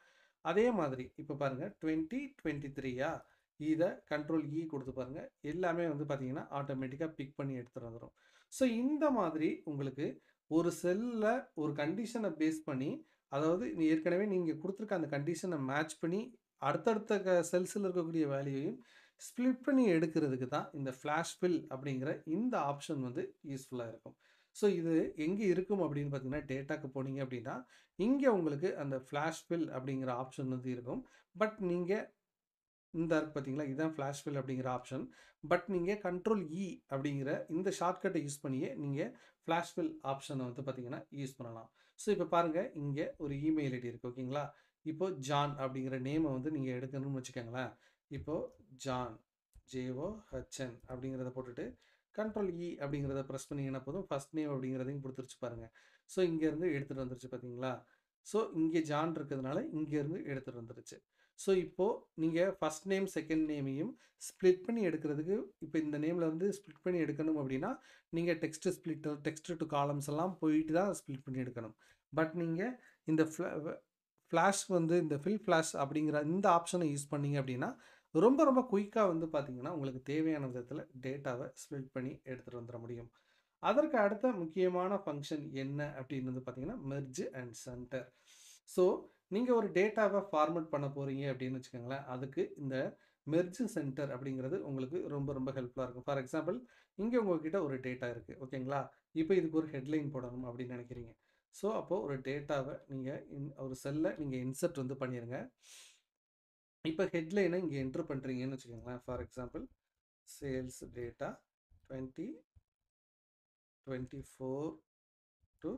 அதே மாதிரி இப்ப பாருங்க 2023 இத கண்ட்ரோல் குடுத்து பாருங்க. எல்லாமே வந்து பார்த்தீங்கன்னா, ஆட்டோமேட்டிக்கா பிக் பண்ணி எடுத்துட்டு வந்துரும். ஸோ இந்த மாதிரி உங்களுக்கு ஒரு செல்ல ஒரு கண்டிஷன பேஸ் பண்ணி, அதாவது ஏற்கனவே நீங்க குடுத்துருக்க அந்த கண்டிஷன மேட்ச் பண்ணி, அடுத்தடுத்த செல்ஸ்ல இருக்கக்கூடிய வேல்யூவையும் ஸ்ப்ளிட் பண்ணி எடுக்கிறதுக்கு தான் இந்த ஃபிளாஷ் ஃபில் அப்படிங்கிற இந்த ஆப்ஷன் வந்து யூஸ்ஃபுல்லா இருக்கும். ஸோ இது எங்க இருக்கும் அப்படின்னு பார்த்தீங்கன்னா, டேட்டாக்கு போனீங்க அப்படின்னா, இங்க உங்களுக்கு அந்த ஃபிளாஷ் ஃபில் அப்படிங்கிற ஆப்ஷன் வந்து இருக்கும். பட் நீங்க இந்த இருக்கு பார்த்தீங்களா, இதுதான் ஃபிளாஷ் ஃபில் அப்படிங்கிற ஆப்ஷன். பட் நீங்க கண்ட்ரோல் அப்படிங்கிற இந்த ஷார்ட்கட்ட யூஸ் பண்ணியே நீங்க ஃபிளாஷ் ஃபில் ஆப்ஷன வந்து பார்த்தீங்கன்னா, யூஸ் பண்ணலாம். ஸோ இப்ப பாருங்க, இங்க ஒரு இமெயில் ஐடி இருக்கு. ஓகேங்களா? இப்போ ஜான் அப்படிங்கிற நேம வந்து நீங்க எடுக்கணும்னு வச்சுக்கோங்களேன். இப்போ ஜான் JOHN அப்படிங்கிறத போட்டுட்டு, கண்ட்ரோல் அப்படிங்கிறத பிரஸ் பண்ணீங்கன்னா போதும். ஃபர்ஸ்ட் நேம் அப்படிங்கிறதையும் குடுத்துருச்சு பாருங்க. ஸோ இங்கேருந்து எடுத்துட்டு வந்துருச்சு பார்த்தீங்களா? ஸோ இங்கே ஜான் இருக்கிறதுனால இங்கேருந்து எடுத்துட்டு வந்துருச்சு. ஸோ இப்போ நீங்க ஃபர்ஸ்ட் நேம், செகண்ட் நேமையும் ஸ்ப்ளிட் பண்ணி எடுக்கிறதுக்கு, இப்போ இந்த நேம்ல இருந்து ஸ்ப்ளிட் பண்ணி எடுக்கணும் அப்படின்னா, நீங்க text splitter, text to columns எல்லாம் போயிட்டு தான் ஸ்ப்ளிட் பண்ணி எடுக்கணும். பட் நீங்க இந்த ஃபிளாஷ் வந்து இந்த ஃபில் ஃபிளாஷ் அப்படிங்கிற இந்த ஆப்ஷனை யூஸ் பண்ணீங்க அப்படின்னா, ரொம்ப ரொம்ப குயிக்கா வந்து பார்த்தீங்கன்னா, உங்களுக்கு தேவையான விதத்தில டேட்டாவ ஸ்ப்ளிட் பண்ணி எடுத்துட்டு வந்துர முடியும். அதற்கு அடுத்த முக்கியமான ஃபங்ஷன் என்ன அப்படின்னு வந்து பார்த்தீங்கன்னா, மெர்ஜ் அண்ட் சென்டர். ஸோ நீங்க ஒரு டேட்டாவ ஃபார்மேட் பண்ண போறீங்க அப்படின்னு வச்சுக்கோங்களேன். அதுக்கு இந்த மெர்ஜ் சென்டர் அப்படிங்கிறது உங்களுக்கு ரொம்ப ரொம்ப ஹெல்ப்ஃபுல்லா இருக்கும். ஃபார் எக்ஸாம்பிள் இங்க உங்ககிட்ட ஒரு டேட்டா இருக்கு. ஓகேங்களா? இப்போ இதுக்கு ஒரு ஹெட்லைன் போடணும் அப்படின்னு நினைக்கிறீங்க. ஸோ அப்போ ஒரு டேட்டாவ நீங்க ஒரு செல்ல நீங்க இன்சர்ட் வந்து பண்ணிருங்க. இப்போ ஹெட்லைன இங்க என்டர் பண்றீங்கன்னு வச்சுக்கோங்களேன். For example sales data 2024 to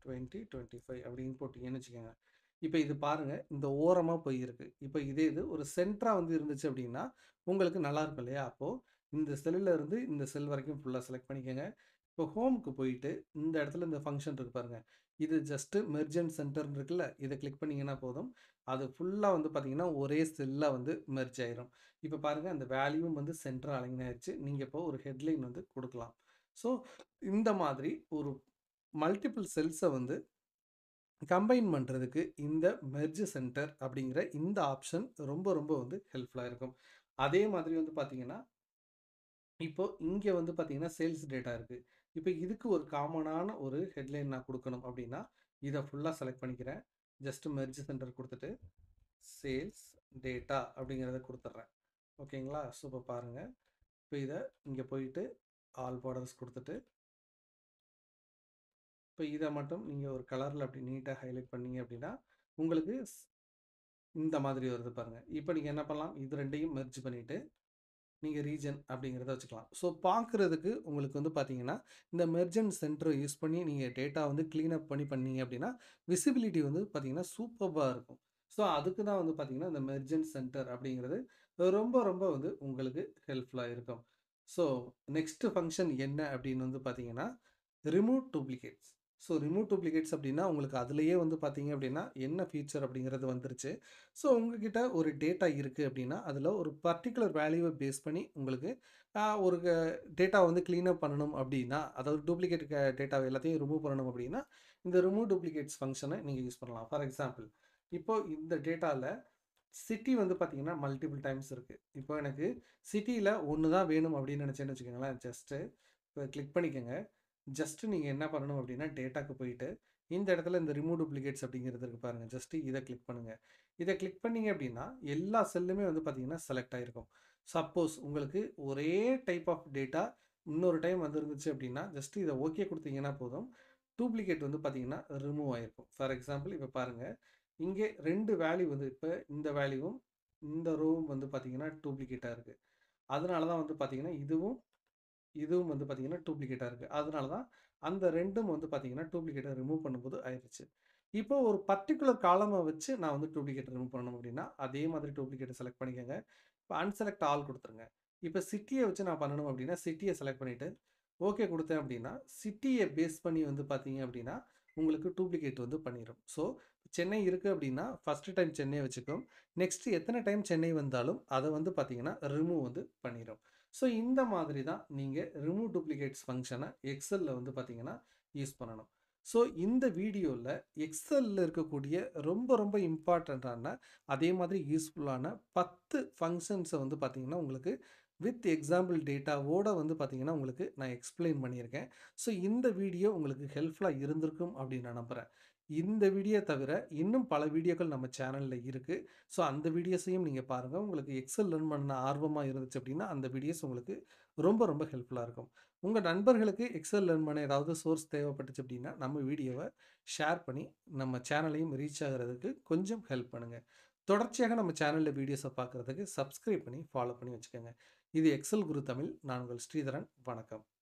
2025 அப்படின்னு போட்டீங்கன்னு வச்சுக்கோங்க. இப்போ இது பாருங்க, இந்த ஓரமா போயிருக்கு. இப்போ இதே இது ஒரு சென்டரா வந்து இருந்துச்சு அப்படின்னா, உங்களுக்கு நல்லா இருக்கும் இல்லையா? அப்போ இந்த செல்லுல இருந்து இந்த செல் வரைக்கும் ஃபுல்லா செலக்ட் பண்ணிக்கங்க. இப்போ ஹோம்க்கு போயிட்டு, இந்த இடத்துல இந்த ஃபங்ஷன் இருக்கு பாருங்க. இது ஜஸ்ட் மெர்ஜ் அண்ட் சென்டர்ன்னு இருக்குல்ல, இத கிளிக் பண்ணீங்கன்னா போதும். அது ஃபுல்லா வந்து பார்த்தீங்கன்னா, ஒரே செல்லா வந்து மெர்ஜ் ஆயிரும். இப்போ பாருங்க, அந்த வேல்யூவும் வந்து சென்டரா அலைன் ஆயிருச்சு. நீங்க இப்போ ஒரு ஹெட்லைன் வந்து குடுக்கலாம். ஸோ இந்த மாதிரி ஒரு மல்டிபிள் செல்ஸ வந்து கம்பைன் பண்றதுக்கு இந்த மெர்ஜ் சென்டர் அப்படிங்கிற இந்த ஆப்ஷன் ரொம்ப ரொம்ப வந்து ஹெல்ப்ஃபுல்லா இருக்கும். அதே மாதிரி வந்து பார்த்தீங்கன்னா, இப்போ இங்க வந்து பார்த்தீங்கன்னா, சேல்ஸ் டேட்டா இருக்கு. இப்போ இதுக்கு ஒரு காமனான ஒரு ஹெட்லைன் நான் குடுக்கணும் அப்படின்னா, இத ஃபுல்லா செலக்ட் பண்ணிக்கிறேன். ஜஸ்ட் மெர்ஜ் சென்டர் குடுத்துட்டு, சேல்ஸ் டேட்டா அப்படிங்கிறத குடுத்துடுறேன். ஓகேங்களா? ஸோ இப்போ பாருங்க. இப்போ இத இங்க போயிட்டு ஆல் பார்டர்ஸ் குடுத்துட்டு, இப்போ இத மட்டும் நீங்க ஒரு கலர்ல அப்படி நீட்டா ஹைலைட் பண்ணீங்க அப்படின்னா, உங்களுக்கு இந்த மாதிரி வருது பாருங்க. இப்போ நீங்க என்ன பண்ணலாம், இது 2யும் மெர்ஜ் பண்ணிட்டு, நீங்க ரீஜன் அப்படிங்கிறத வச்சுக்கலாம். ஸோ பார்க்குறதுக்கு உங்களுக்கு வந்து பார்த்தீங்கன்னா, இந்த மெர்ஜென்ட் சென்டர யூஸ் பண்ணி நீங்க டேட்டா வந்து கிளீன் அப் பண்ணீங்க அப்படின்னா, விசிபிலிட்டி வந்து பார்த்தீங்கன்னா, சூப்பர்பா இருக்கும். ஸோ அதுக்கு தான் வந்து பார்த்தீங்கன்னா, இந்த மெர்ஜென்ட் சென்டர் அப்படிங்கிறது ரொம்ப ரொம்ப வந்து உங்களுக்கு ஹெல்ப்ஃபுல்லா இருக்கும். ஸோ நெக்ஸ்ட் ஃபங்ஷன் என்ன அப்படின்னு வந்து பார்த்தீங்கன்னா, remove duplicates. So remove duplicates அப்படின்னா, உங்களுக்கு அதிலேயே வந்து பார்த்தீங்க அப்படின்னா, என்ன ஃபீச்சர் அப்படிங்கிறது வந்துருச்சு. ஸோ உங்ககிட்ட ஒரு டேட்டா இருக்கு அப்படின்னா, அதில ஒரு பர்ட்டிகுலர் வேல்யூவ பேஸ் பண்ணி உங்களுக்கு ஒரு டேட்டா வந்து கிளீன் அப் பண்ணணும் அப்படின்னா, அதாவது டூப்ளிகேட் டேட்டாவ எல்லாத்தையும் ரிமூவ் பண்ணணும் அப்படின்னா, இந்த ரிமூவ் டூப்ளிகேட்ஸ் ஃபங்ஷன நீங்க யூஸ் பண்ணலாம். ஃபார் எக்ஸாம்பிள், இப்போ இந்த டேட்டால சிட்டி வந்து பார்த்தீங்கன்னா, மல்டிபிள் டைம்ஸ் இருக்கு. இப்போ எனக்கு சிட்டியில 1 தான் வேணும் அப்படின்னு நினைச்சேன்னு வச்சுக்கோங்களேன். ஜஸ்ட்டு இப்ப கிளிக் பண்ணிக்கங்க. ஜஸ்ட்டு நீங்க என்ன பண்ணணும் அப்படின்னா, டேட்டாக்கு போயிட்டு, இந்த இடத்துல இந்த ரிமூவ் டூப்ளிகேட்ஸ் அப்படிங்கிறது இருக்கு பாருங்க. ஜஸ்ட்டு இத கிளிக் பண்ணுங்க. இத கிளிக் பண்ணீங்க அப்படின்னா, எல்லா செல்லுமே வந்து பார்த்தீங்கன்னா, செலக்ட் ஆயிருக்கும். சப்போஸ் உங்களுக்கு ஒரே டைப் ஆஃப் டேட்டா இன்னொரு டைம் வந்திருந்துச்சு அப்படின்னா, ஜஸ்ட்டு இத ஓகே குடுத்தீங்கன்னா போதும். டூப்ளிகேட் வந்து பார்த்தீங்கன்னா, ரிமூவ் ஆயிருக்கும். ஃபார் எக்ஸாம்பிள் இப்ப பாருங்க. இங்கே 2 வேல்யூ வந்து இப்ப இந்த வேல்யூவும், இந்த ரோவும் வந்து பார்த்தீங்கன்னா, டூப்ளிகேட்டா இருக்கு. அதனால தான் வந்து பார்த்தீங்கன்னா, இதுவும் வந்து பார்த்தீங்கன்னா, டூப்ளிகேட்டா இருக்கு. அதனால தான் அந்த 2ம் வந்து பார்த்தீங்கன்னா, டூப்ளிகேட்ட ரிமூவ் பண்ணும்போது ஆயிருச்சு. இப்போ ஒரு பர்ட்டிகுலர் காலம வச்சு நான் வந்து டூப்ளிகேட் ரிமூவ் பண்ணணும் அப்படின்னா, அதே மாதிரி டூப்ளிகேட்ட செலக்ட் பண்ணிக்கங்க. இப்ப அன்செலக்ட் ஆல் குடுத்துருங்க. இப்ப சிட்டிய வச்சு நான் பண்ணணும் அப்படின்னா, சிட்டிய செலக்ட் பண்ணிட்டு, ஓகே குடுத்தேன் அப்படின்னா, சிட்டிய பேஸ் பண்ணி வந்து பார்த்தீங்க அப்படின்னா, உங்களுக்கு டூப்ளிகேட் வந்து பண்ணிரும். ஸோ சென்னை இருக்கு அப்படின்னா, ஃபர்ஸ்ட் டைம் சென்னை வச்சுக்கும். நெக்ஸ்ட் எத்தன டைம் சென்னை வந்தாலும், அத வந்து பார்த்தீங்கன்னா, ரிமூவ் வந்து பண்ணிரும். ஸோ இந்த மாதிரி தான் நீங்க ரிமூவ் டூப்ளிகேட்ஸ் ஃபங்ஷன எக்ஸெல்ல வந்து பார்த்தீங்கன்னா, யூஸ் பண்ணணும். ஸோ இந்த வீடியோல எக்ஸெல்ல இருக்கக்கூடிய ரொம்ப ரொம்ப இம்பார்ட்டன்ட்டான, அதே மாதிரி யூஸ்ஃபுல்லான 10 ஃபங்ஷன்ஸ வந்து பார்த்தீங்கன்னா, உங்களுக்கு வித் எக்ஸாம்பிள் டேட்டாவோட வந்து பார்த்தீங்கன்னா, உங்களுக்கு நான் எக்ஸ்ப்ளைன் பண்ணியிருக்கேன். ஸோ இந்த வீடியோ உங்களுக்கு ஹெல்ப்ஃபுல்லா இருந்திருக்கும் அப்படின்னு நான் நம்புறேன். இந்த வீடியோ தவிர இன்னும் பல வீடியோக்கள் நம்ம சேனல்ல இருக்கு. ஸோ அந்த வீடியோஸையும் நீங்க பாருங்க. உங்களுக்கு எக்ஸெல் லேர்ன் பண்ண ஆர்வமா இருந்துச்சு அப்படின்னா, அந்த வீடியோஸ் உங்களுக்கு ரொம்ப ரொம்ப ஹெல்ப்ஃபுல்லா இருக்கும். உங்க நண்பர்களுக்கு எக்ஸெல் லேர்ன் பண்ண ஏதாவது சோர்ஸ் தேவைப்பட்டுச்சு அப்படின்னா, நம்ம வீடியோவ ஷேர் பண்ணி நம்ம சேனலையும் ரீச் ஆகுறதுக்கு கொஞ்சம் ஹெல்ப் பண்ணுங்க. தொடர்ச்சியாக நம்ம சேனல்ல வீடியோஸ பார்க்குறதுக்கு சப்ஸ்கிரைப் பண்ணி, ஃபாலோ பண்ணி வச்சுக்கங்க. இது எக்ஸெல் குரு தமிழ். நான் உங்கள் ஸ்ரீதரன். வணக்கம்.